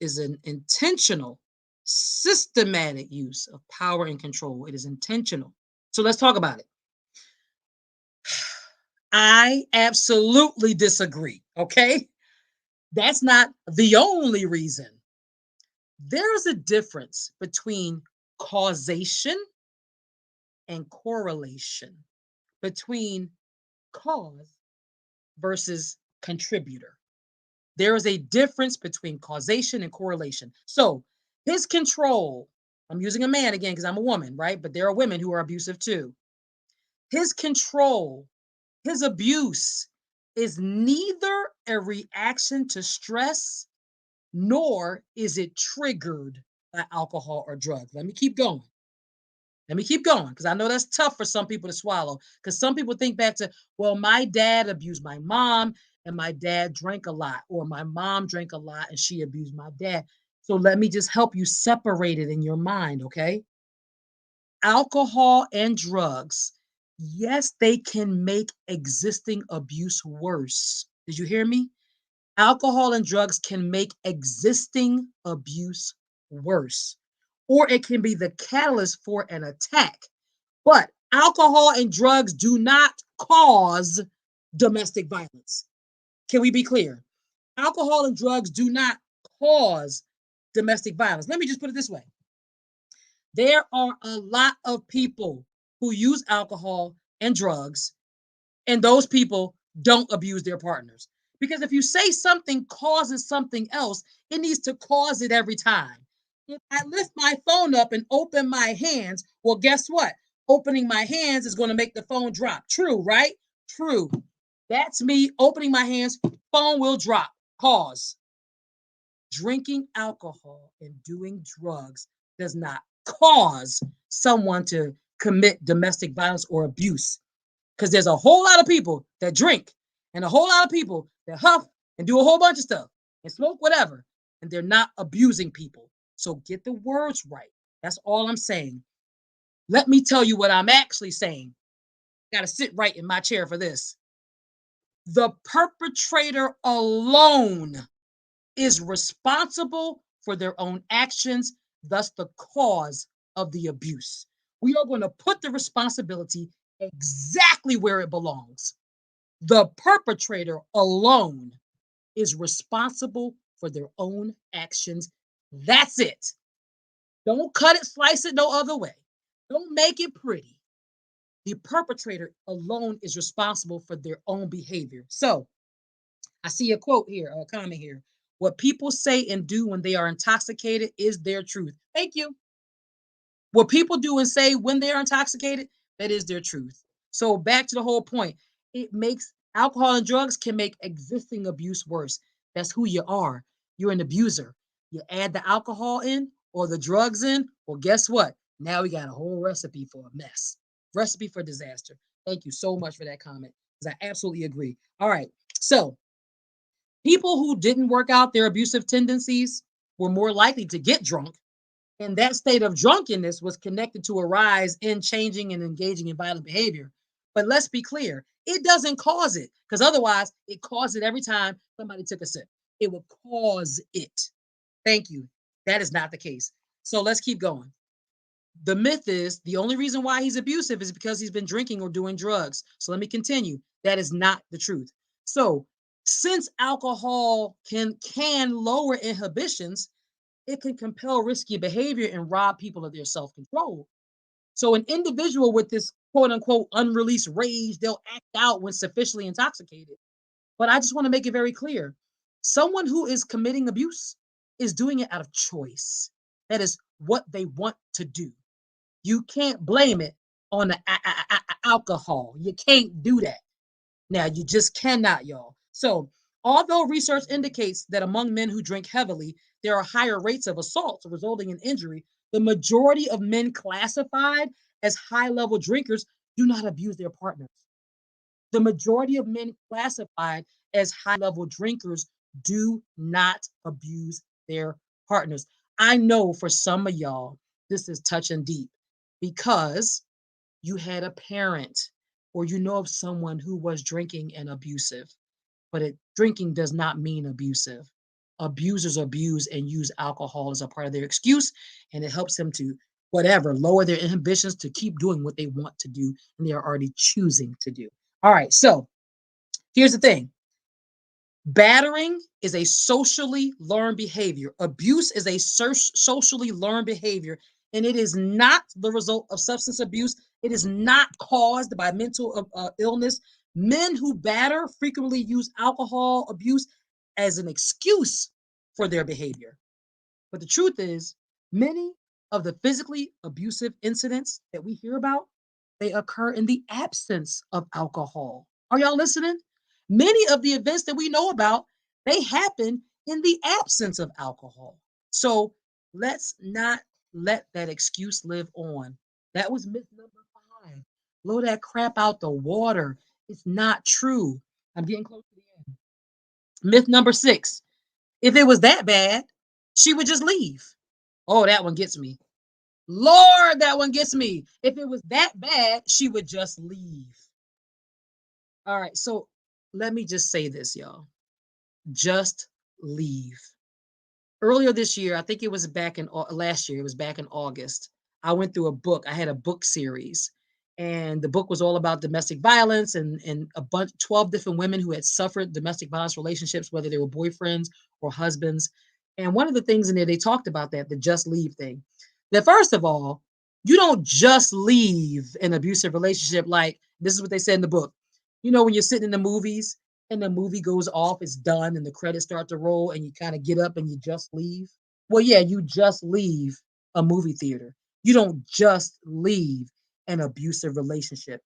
is an intentional, systematic use of power and control. It is intentional. So let's talk about it. I absolutely disagree. Okay. That's not the only reason. There is a difference between causation and correlation, between cause versus contributor. There is a difference between causation and correlation. So his control, I'm using a man again because I'm a woman, right? But there are women who are abusive too. His control, his abuse is neither a reaction to stress nor is it triggered by alcohol or drugs. Let me keep going. Let me keep going because I know that's tough for some people to swallow. Because some people think back to, well, my dad abused my mom and my dad drank a lot, or my mom drank a lot and she abused my dad. So let me just help you separate it in your mind, okay? Alcohol and drugs, yes, they can make existing abuse worse. Did you hear me? Alcohol and drugs can make existing abuse worse, or it can be the catalyst for an attack. But alcohol and drugs do not cause domestic violence. Can we be clear? Alcohol and drugs do not cause domestic violence. Let me just put it this way. There are a lot of people who use alcohol and drugs, and those people don't abuse their partners. Because if you say something causes something else, it needs to cause it every time. If I lift my phone up and open my hands, well, guess what? Opening my hands is going to make the phone drop. True, right? True. That's me opening my hands, phone will drop. Cause. Drinking alcohol and doing drugs does not cause someone to commit domestic violence or abuse. Because there's a whole lot of people that drink and a whole lot of people that huff and do a whole bunch of stuff and smoke whatever, and they're not abusing people. So get the words right. That's all I'm saying. Let me tell you what I'm actually saying. Got to sit right in my chair for this. The perpetrator alone is responsible for their own actions, thus the cause of the abuse. We are going to put the responsibility exactly where it belongs. The perpetrator alone is responsible for their own actions. That's it. Don't cut it, slice it no other way. Don't make it pretty. The perpetrator alone is responsible for their own behavior. So I see a quote here, a comment here. What people say and do when they are intoxicated is their truth. Thank you. What people do and say when they're intoxicated, that is their truth. So back to the whole point. It makes alcohol and drugs can make existing abuse worse. That's who you are. You're an abuser. You add the alcohol in or the drugs in, well, guess what? Now we got a whole recipe for a mess. Recipe for disaster. Thank you so much for that comment, because I absolutely agree. All right. So people who didn't work out their abusive tendencies were more likely to get drunk, and that state of drunkenness was connected to a rise in changing and engaging in violent behavior. But let's be clear, it doesn't cause it, because otherwise it caused it every time somebody took a sip. It would cause it. Thank you. That is not the case. So let's keep going. The myth is the only reason why he's abusive is because he's been drinking or doing drugs. So let me continue. That is not the truth. So since alcohol can lower inhibitions, it can compel risky behavior and rob people of their self-control. So an individual with this quote unquote unreleased rage, they'll act out when sufficiently intoxicated. But I just want to make it very clear. Someone who is committing abuse is doing it out of choice. That is what they want to do. You can't blame it on the alcohol. You can't do that. Now, you just cannot, y'all. So, although research indicates that among men who drink heavily, there are higher rates of assaults resulting in injury, the majority of men classified as high level drinkers do not abuse their partners. The majority of men classified as high level drinkers do not abuse their partners. I know for some of y'all, this is touching deep because you had a parent or you know of someone who was drinking and abusive, but drinking does not mean abusive. Abusers abuse and use alcohol as a part of their excuse, and it helps them to whatever lower their inhibitions to keep doing what they want to do and they are already choosing to do. All right, so here's the thing. Battering is a socially learned behavior. Abuse is a socially learned behavior, and it is not the result of substance abuse. It is not caused by mental illness. Men who batter frequently use alcohol abuse as an excuse for their behavior. But the truth is, many of the physically abusive incidents that we hear about, they occur in the absence of alcohol. Are y'all listening? Many of the events that we know about, they happen in the absence of alcohol. So let's not let that excuse live on. That was myth number 5. Blow that crap out the water. It's not true. I'm getting close to the end. Myth number 6. If it was that bad, she would just leave. Oh, that one gets me. Lord, that one gets me. If it was that bad, she would just leave. All right, so let me just say this, y'all. Just leave. Earlier this year, I think it was back in last year, it was back in August. I went through a book. I had a book series, and the book was all about domestic violence and a bunch 12 different women who had suffered domestic violence relationships, whether they were boyfriends or husbands. And one of the things in there they talked about that the just leave thing. That first of all, you don't just leave an abusive relationship like this is what they said in the book. You know, when you're sitting in the movies and the movie goes off, it's done, and the credits start to roll, and you kind of get up and you just leave. Well, yeah, you just leave a movie theater. You don't just leave an abusive relationship.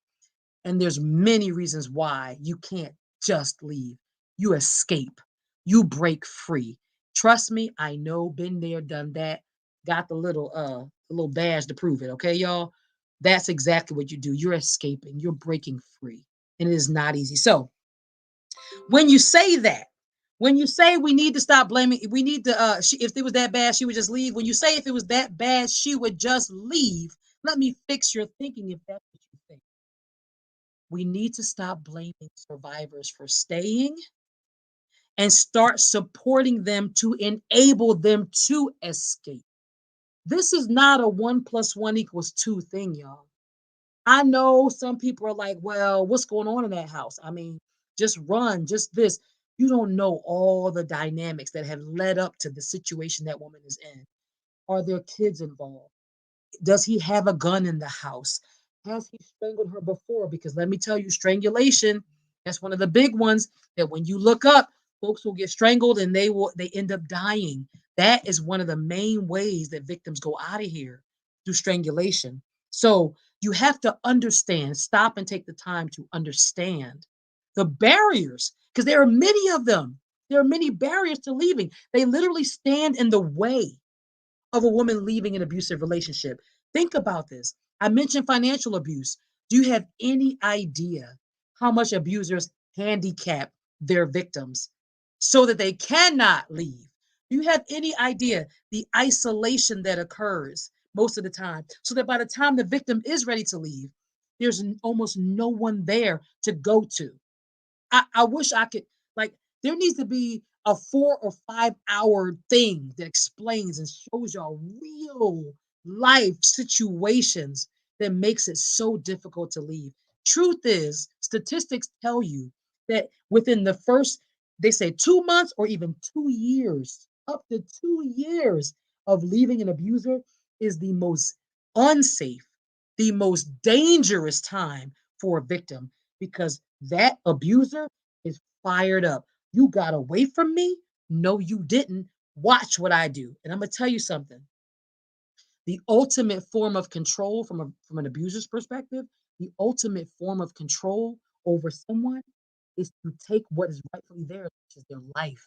And there's many reasons why you can't just leave. You escape. You break free. Trust me, I know, been there, done that. Got the little badge to prove it, okay, y'all? That's exactly what you do. You're escaping. You're breaking free. And it is not easy. So, when you say that, when you say we need to stop blaming, we need to if it was that bad, she would just leave. When you say if it was that bad, she would just leave. Let me fix your thinking if that's what you think. We need to stop blaming survivors for staying and start supporting them to enable them to escape. This is not a 1 + 1 = 2 thing, y'all. I know some people are like, well, what's going on in that house? I mean, just run, just this. You don't know all the dynamics that have led up to the situation that woman is in. Are there kids involved? Does he have a gun in the house? Has he strangled her before? Because let me tell you, strangulation, that's one of the big ones that when you look up, folks will get strangled and they end up dying. That is one of the main ways that victims go out of here through strangulation. So you have to understand, stop and take the time to understand the barriers, because there are many of them. There are many barriers to leaving. They literally stand in the way of a woman leaving an abusive relationship. Think about this. I mentioned financial abuse. Do you have any idea how much abusers handicap their victims so that they cannot leave? Do you have any idea the isolation that occurs most of the time so that by the time the victim is ready to leave, there's almost no one there to go to? I wish I could like there needs to be a 4 or 5 hour thing that explains and shows y'all real life situations that makes it so difficult to leave. Truth is, statistics tell you that within the first, they say 2 months or even 2 years, up to 2 years of leaving an abuser is the most unsafe, the most dangerous time for a victim because that abuser is fired up. You got away from me? No, you didn't. Watch what I do. And I'm going to tell you something. The ultimate form of control from an abuser's perspective, the ultimate form of control over someone is to take what is rightfully theirs, which is their life.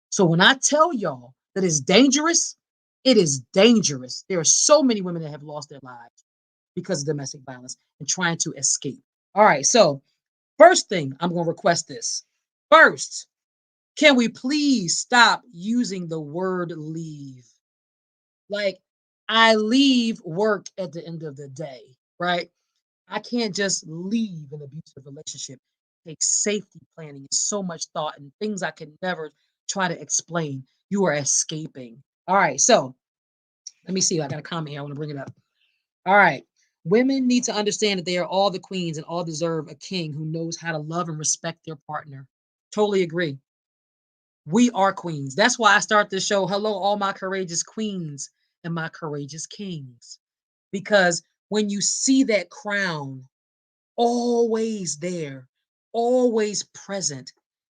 So when I tell y'all that it's dangerous, it is dangerous. There are so many women that have lost their lives because of domestic violence and trying to escape. All right, so first thing I'm going to request this. First, can we please stop using the word leave? Like, I leave work at the end of the day, right? I can't just leave an abusive relationship. It takes safety planning and so much thought and things I can never try to explain. You are escaping. All right, so let me see. I got a comment here. I want to bring it up. All right. Women need to understand that they are all the queens and all deserve a king who knows how to love and respect their partner. Totally agree. We are queens. That's why I start this show. Hello, all my courageous queens and my courageous kings. Because when you see that crown always there, always present,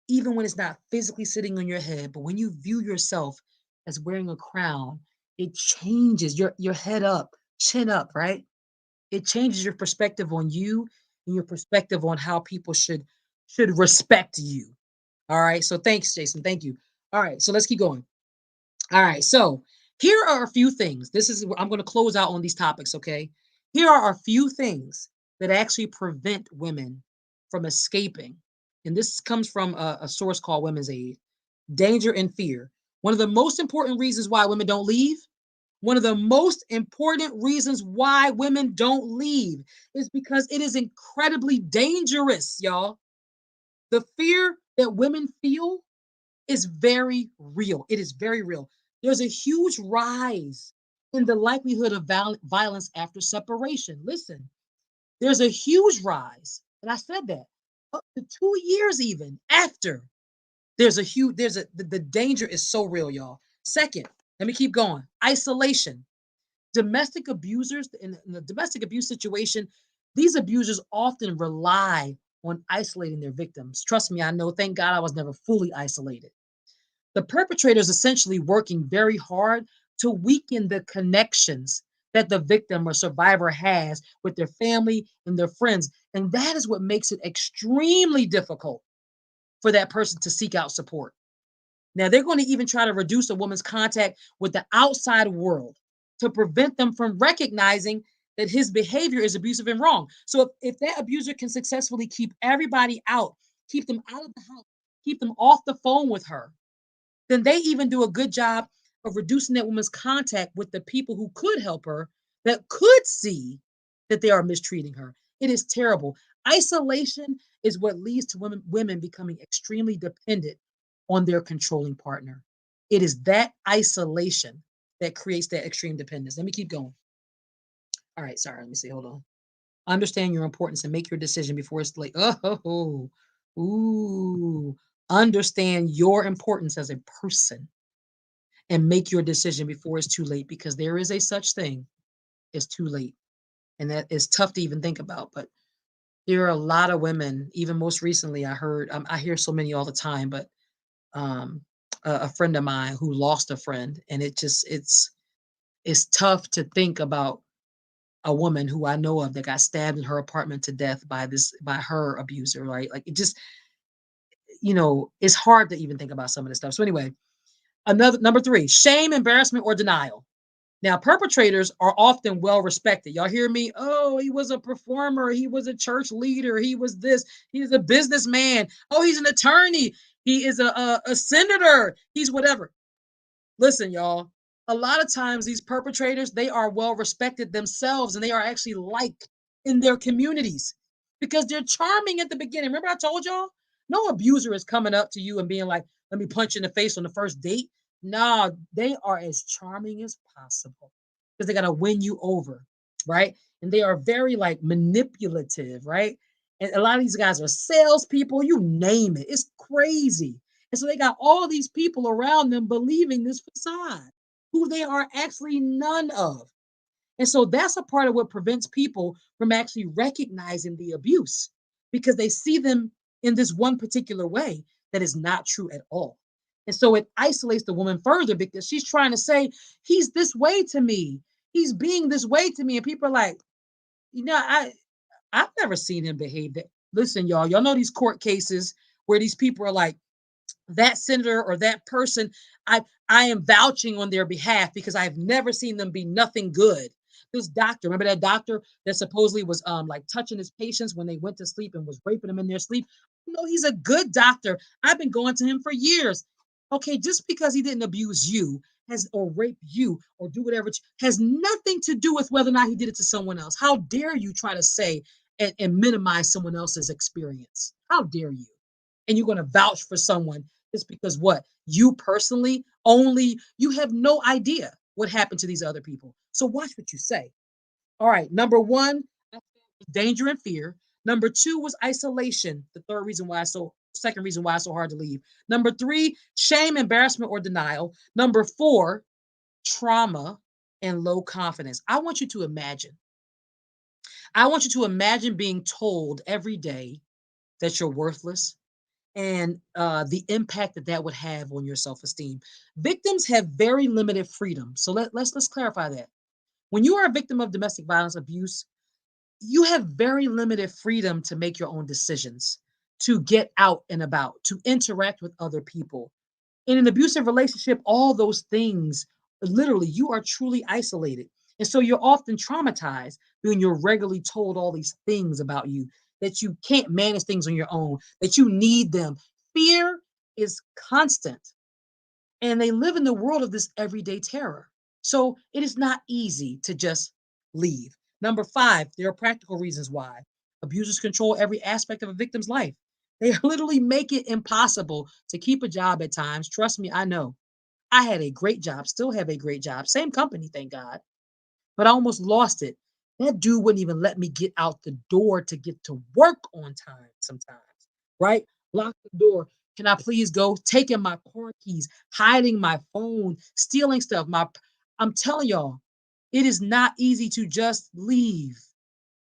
even when it's not physically sitting on your head, but when you view yourself as wearing a crown, it changes your head up, chin up, right? It changes your perspective on you and your perspective on how people should respect you. All right. So thanks, Jason. Thank you. All right. So let's keep going. All right. So here are a few things. This is I'm going to close out on these topics. Okay. Here are a few things that actually prevent women from escaping. And this comes from a source called Women's Aid. Danger and fear. One of the most important reasons why women don't leave. One of the most important reasons why women don't leave is because it is incredibly dangerous, y'all. The fear that women feel is very real. It is very real. There's a huge rise in the likelihood of violence after separation. Listen, there's a huge rise. And I said that up to 2 years, even after the danger is so real, y'all. Second, let me keep going. Isolation. Domestic abusers in the domestic abuse situation, these abusers often rely on isolating their victims. Trust me, I know. Thank God I was never fully isolated. The perpetrator is essentially working very hard to weaken the connections that the victim or survivor has with their family and their friends. And that is what makes it extremely difficult for that person to seek out support. Now, they're going to even try to reduce a woman's contact with the outside world to prevent them from recognizing that his behavior is abusive and wrong. So, if that abuser can successfully keep everybody out, keep them out of the house, keep them off the phone with her, then they even do a good job of reducing that woman's contact with the people who could help her, that could see that they are mistreating her. It is terrible. Isolation is what leads to women becoming extremely dependent on their controlling partner. It is that isolation that creates that extreme dependence. Let me keep going. All right, sorry, let me see. Hold on. Understand your importance and make your decision before it's late. Oh, ooh. Understand your importance as a person and make your decision before it's too late because there is a such thing as too late. And that is tough to even think about. But there are a lot of women, even most recently, I heard, I hear so many all the time, but um, a friend of mine who lost a friend, and it's tough to think about a woman who I know of that got stabbed in her apartment to death by her abuser, right? Like it just, it's hard to even think about some of this stuff. So anyway, another number three, shame, embarrassment, or denial. Now, perpetrators are often well respected. Y'all hear me? Oh, he was a performer. He was a church leader. He was this. He's a businessman. Oh, he's an attorney. He is a senator. He's whatever. Listen, y'all. A lot of times, these perpetrators, they are well respected themselves and they are actually liked in their communities because they're charming at the beginning. Remember, I told y'all? No abuser is coming up to you and being like, let me punch you in the face on the first date. No, they are as charming as possible. because they got to win you over, right? And they are very like manipulative, right? And a lot of these guys are salespeople, you name it. It's crazy. And so they got all these people around them believing this facade, who they are actually none of. And so that's a part of what prevents people from actually recognizing the abuse because they see them in this one particular way that is not true at all. And so it isolates the woman further because she's trying to say, he's this way to me. He's being this way to me. And people are like, I've never seen him behave that. Listen, y'all know these court cases where these people are like, that senator or that person, I am vouching on their behalf because I've never seen them be nothing good. This doctor, remember that doctor that supposedly was like touching his patients when they went to sleep and was raping them in their sleep? No, he's a good doctor. I've been going to him for years. Okay, just because he didn't abuse you has or rape you or do whatever has nothing to do with whether or not he did it to someone else. How dare you try to say and minimize someone else's experience? How dare you? And you're going to vouch for someone just because what you personally only you have no idea what happened to these other people. So watch what you say. All right, number one, danger and fear. Number two was isolation. The third reason why so second reason why it's so hard to leave. Number three, shame, embarrassment, or denial. Number four, trauma and low confidence. I want you to imagine being told every day that you're worthless, and the impact that that would have on your self-esteem. Victims have very limited freedom. So let's clarify that. When you are a victim of domestic violence abuse, you have very limited freedom to make your own decisions, to get out and about, to interact with other people. In an abusive relationship, all those things, literally, you are truly isolated. And so you're often traumatized when you're regularly told all these things about you, that you can't manage things on your own, that you need them. Fear is constant, and they live in the world of this everyday terror. So it is not easy to just leave. Number five, there are practical reasons why abusers control every aspect of a victim's life. They literally make it impossible to keep a job at times. Trust me, I know. I had a great job, still have a great job, same company, thank God, but I almost lost it. That dude wouldn't even let me get out the door to get to work on time sometimes, right? Lock the door. Can I please go? Taking my car keys, hiding my phone, stealing stuff. I'm telling y'all, it is not easy to just leave.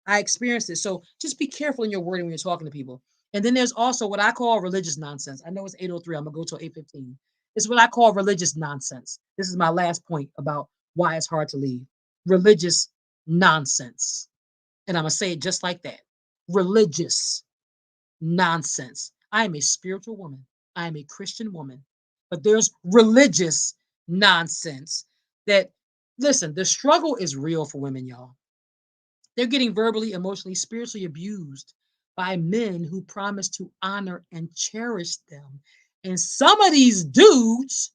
I experienced it. So just be careful in your wording when you're talking to people. And then there's also what I call religious nonsense. I know it's 8:03. I'm gonna go till 8:15. It's what I call religious nonsense. This is my last point about why it's hard to leave. Religious nonsense. And I'm gonna say it just like that. Religious nonsense. I am a spiritual woman. I am a Christian woman. But there's religious nonsense that, listen, the struggle is real for women, y'all. They're getting verbally, emotionally, spiritually abused by men who promise to honor and cherish them. And some of these dudes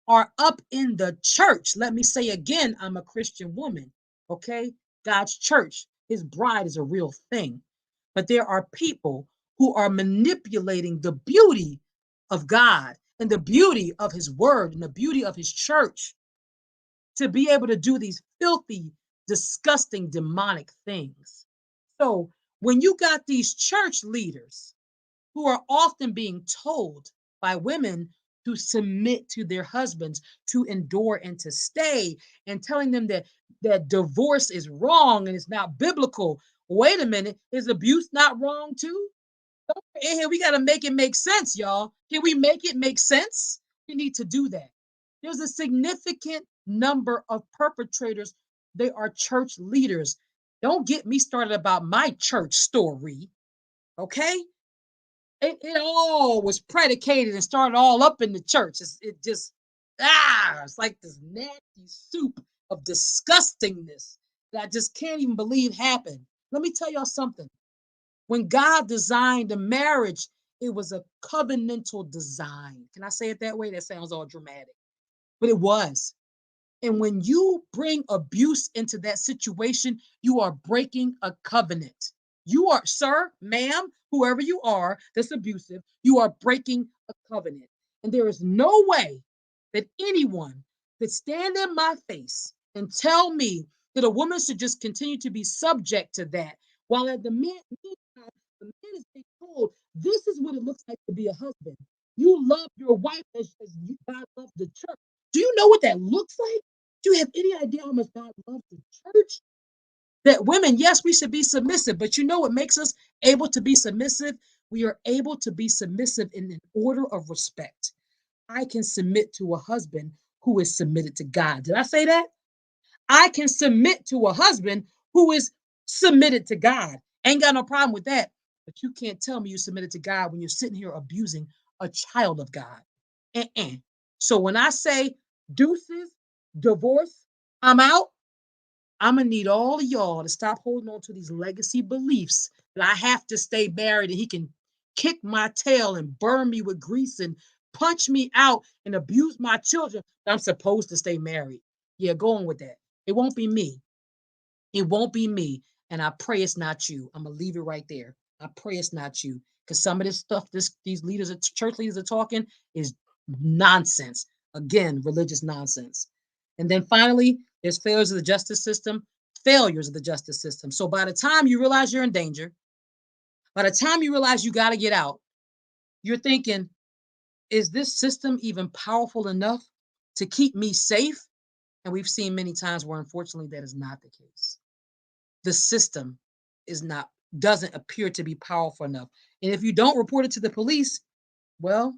are up in the church. Let me say again, I'm a Christian woman, okay? God's church, his bride is a real thing. But there are people who are manipulating the beauty of God and the beauty of his word and the beauty of his church to be able to do these filthy, disgusting, demonic things. So when you got these church leaders who are often being told by women to submit to their husbands, to endure and to stay, and telling them that divorce is wrong and it's not biblical. Wait a minute, is abuse not wrong too? In here, we got to make it make sense, y'all. Can we make it make sense? We need to do that. There's a significant number of perpetrators. They are church leaders. Don't get me started about my church story, okay? It all was predicated and started all up in the church. It just, it's like this nasty soup of disgustingness that I just can't even believe happened. Let me tell y'all something. When God designed a marriage, it was a covenantal design. Can I say it that way? That sounds all dramatic, but it was. And when you bring abuse into that situation, you are breaking a covenant. You are, sir, ma'am, whoever you are that's abusive, you are breaking a covenant. And there is no way that anyone could stand in my face and tell me that a woman should just continue to be subject to that, while at the meantime, the man is being told this is what it looks like to be a husband. You love your wife as God loves the church. Do you know what that looks like? Do you have any idea how much God loves the church? That women, yes, we should be submissive, but you know what makes us able to be submissive? We are able to be submissive in an order of respect. I can submit to a husband who is submitted to God. Did I say that? I can submit to a husband who is submitted to God. Ain't got no problem with that. But you can't tell me you submitted to God when you're sitting here abusing a child of God. Uh-uh. So when I say deuces, divorce, I'm out, I'm gonna need all of y'all to stop holding on to these legacy beliefs that I have to stay married and he can kick my tail and burn me with grease and punch me out and abuse my children. I'm supposed to stay married. Yeah, go on with that. It won't be me. It won't be me. And I pray it's not you. I'm gonna leave it right there. I pray it's not you. Because some of this stuff these leaders, church leaders are talking is nonsense. Again, religious nonsense. And then finally, there's failures of the justice system, failures of the justice system. So by the time you realize you're in danger, by the time you realize you got to get out, you're thinking, is this system even powerful enough to keep me safe? And we've seen many times where unfortunately that is not the case. The system is not doesn't appear to be powerful enough. And if you don't report it to the police, well,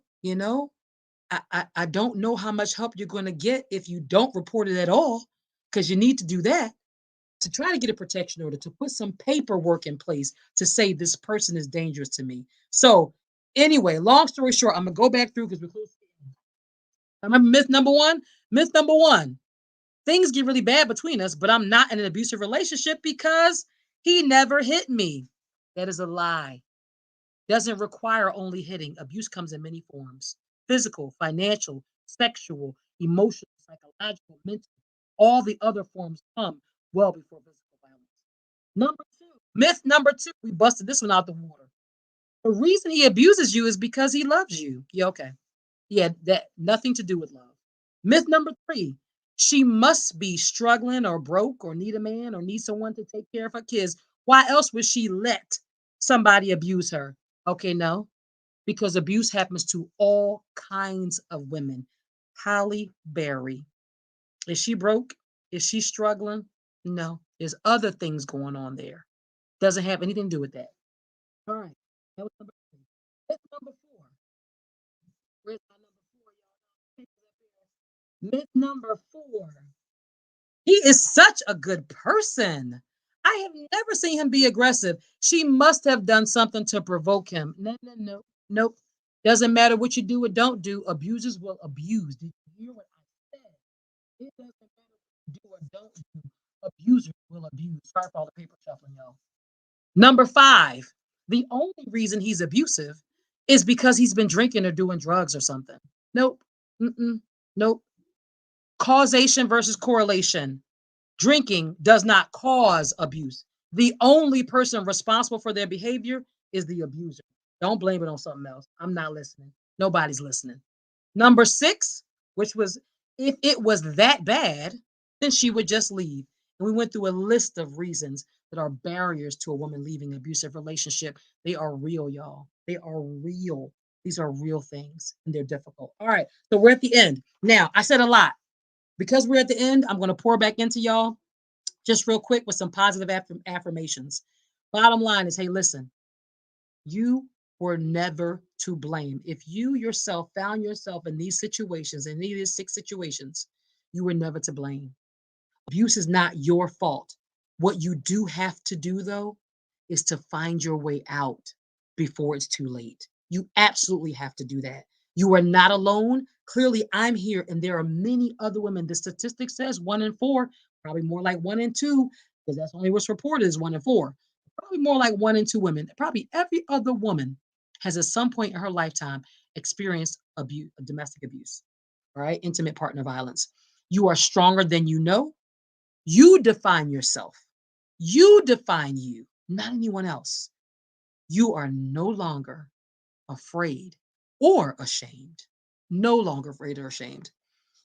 I don't know how much help you're going to get if you don't report it at all, because you need to do that to try to get a protection order, to put some paperwork in place to say this person is dangerous to me. So, anyway, long story short, I'm going to go back through because we're close. Remember myth number one? Myth number one, things get really bad between us, but I'm not in an abusive relationship because he never hit me. That is a lie. Doesn't require only hitting. Abuse comes in many forms: physical, financial, sexual, emotional, psychological, mental. All the other forms come well before physical violence. Number two, myth number two, we busted this one out the water. The reason he abuses you is because he loves you. Yeah, okay. Yeah, that nothing to do with love. Myth number three, she must be struggling or broke or need a man or need someone to take care of her kids. Why else would she let somebody abuse her? Okay, no, because abuse happens to all kinds of women. Holly Berry. Is she broke? Is she struggling? No, there's other things going on there. Doesn't have anything to do with that. All right. That was number three. Myth number four. Where's my number four, y'all? Myth number four. He is such a good person. I have never seen him be aggressive. She must have done something to provoke him. No, no, no. Nope. Doesn't matter what you do or don't do. Abusers will abuse. Did you hear what I said? It doesn't matter what you do or don't do. Abusers will abuse. Sorry for all the paper shuffling, y'all. Number five, the only reason he's abusive is because he's been drinking or doing drugs or something. Nope. Mm-mm. Nope. Causation versus correlation. Drinking does not cause abuse. The only person responsible for their behavior is the abuser. Don't blame it on something else. I'm not listening. Nobody's listening. Number six, which was if it was that bad, then she would just leave. And we went through a list of reasons that are barriers to a woman leaving an abusive relationship. They are real, y'all. They are real. These are real things and they're difficult. All right. So we're at the end. Now, I said a lot. Because we're at the end, I'm going to pour back into y'all just real quick with some positive affirmations. Bottom line is, hey, listen, you were never to blame. If you yourself found yourself in these situations, in these six situations, you were never to blame. Abuse is not your fault. What you do have to do, though, is to find your way out before it's too late. You absolutely have to do that. You are not alone. Clearly, I'm here, and there are many other women. The statistic says 1 in 4, probably more like 1 in 2, because that's only what's reported is 1 in 4. Probably more like 1 in 2 women. Probably every other woman has at some point in her lifetime experienced abuse, domestic abuse, all right, intimate partner violence. You are stronger than you know. You define yourself. You define you, not anyone else. You are no longer afraid or ashamed. No longer afraid or ashamed.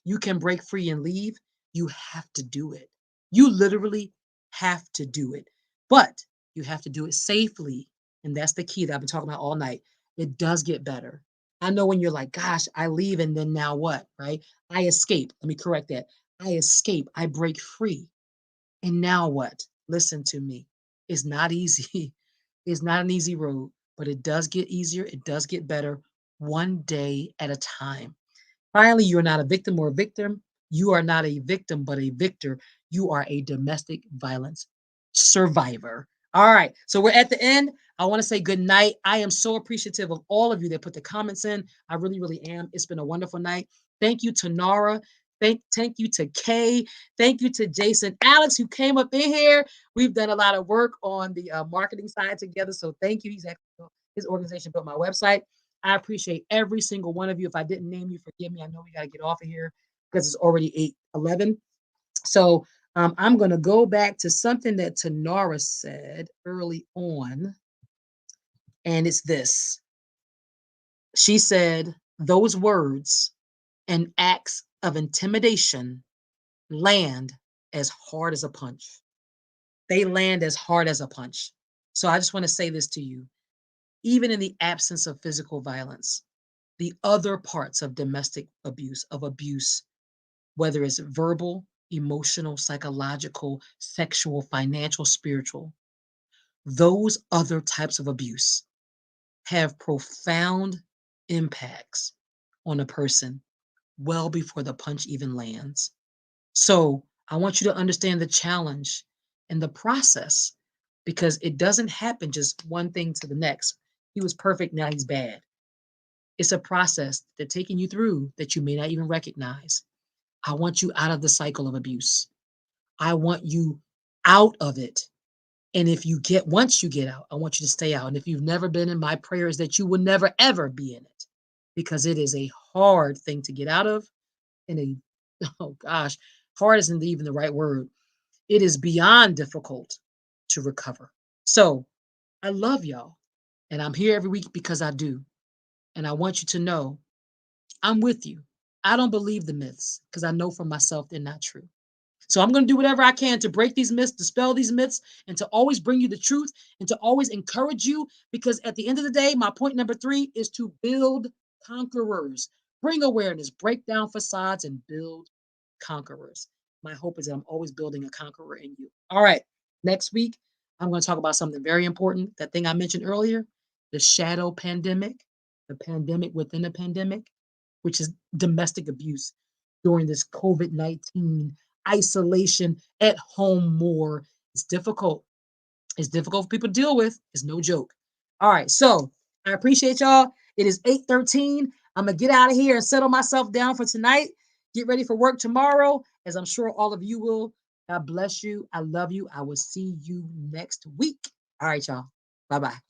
You can break free and leave. You have to do it. You literally have to do it. But you have to do it safely. And that's the key that I've been talking about all night. It does get better. I know when you're like, gosh, I leave and then now what, right? I escape. Let me correct that. I escape. I break free. And now what? Listen to me. It's not easy. It's not an easy road, but it does get easier. It does get better one day at a time. Finally, you're not a victim or a victim. You are not a victim, but a victor. You are a domestic violence survivor. All right. So we're at the end. I want to say good night. I am so appreciative of all of you that put the comments in. I really, really am. It's been a wonderful night. Thank you to Nara. Thank you to Kay. Thank you to Jason Alex, who came up in here. We've done a lot of work on the marketing side together. So thank you. His organization built my website. I appreciate every single one of you. If I didn't name you, forgive me. I know we got to get off of here because it's already 8:11. So I'm going to go back to something that Tanara said early on, and it's this. She said, those words and acts of intimidation land as hard as a punch. They land as hard as a punch. So I just want to say this to you. Even in the absence of physical violence, the other parts of domestic abuse, whether it's verbal, emotional, psychological, sexual, financial, spiritual, those other types of abuse have profound impacts on a person well before the punch even lands. So I want you to understand the challenge and the process because it doesn't happen just one thing to the next. He was perfect, now he's bad. It's a process they're taking you through that you may not even recognize. I want you out of the cycle of abuse. I want you out of it. And if you get, once you get out, I want you to stay out. And if you've never been in, my prayer is that you will never, ever be in it because it is a hard thing to get out of. And oh gosh, hard isn't even the right word. It is beyond difficult to recover. So I love y'all. And I'm here every week because I do. And I want you to know I'm with you. I don't believe the myths because I know for myself they're not true. So I'm going to do whatever I can to break these myths, dispel these myths, and to always bring you the truth and to always encourage you. Because at the end of the day, my point number 3 is to build conquerors, bring awareness, break down facades, and build conquerors. My hope is that I'm always building a conqueror in you. All right. Next week, I'm going to talk about something very important. That thing I mentioned earlier, the shadow pandemic, the pandemic within a pandemic, which is domestic abuse during this COVID-19 isolation at home more. It's difficult. It's difficult for people to deal with. It's no joke. All right. So I appreciate y'all. It is 8:13. I'm going to get out of here and settle myself down for tonight. Get ready for work tomorrow, as I'm sure all of you will. God bless you. I love you. I will see you next week. All right, y'all. Bye bye.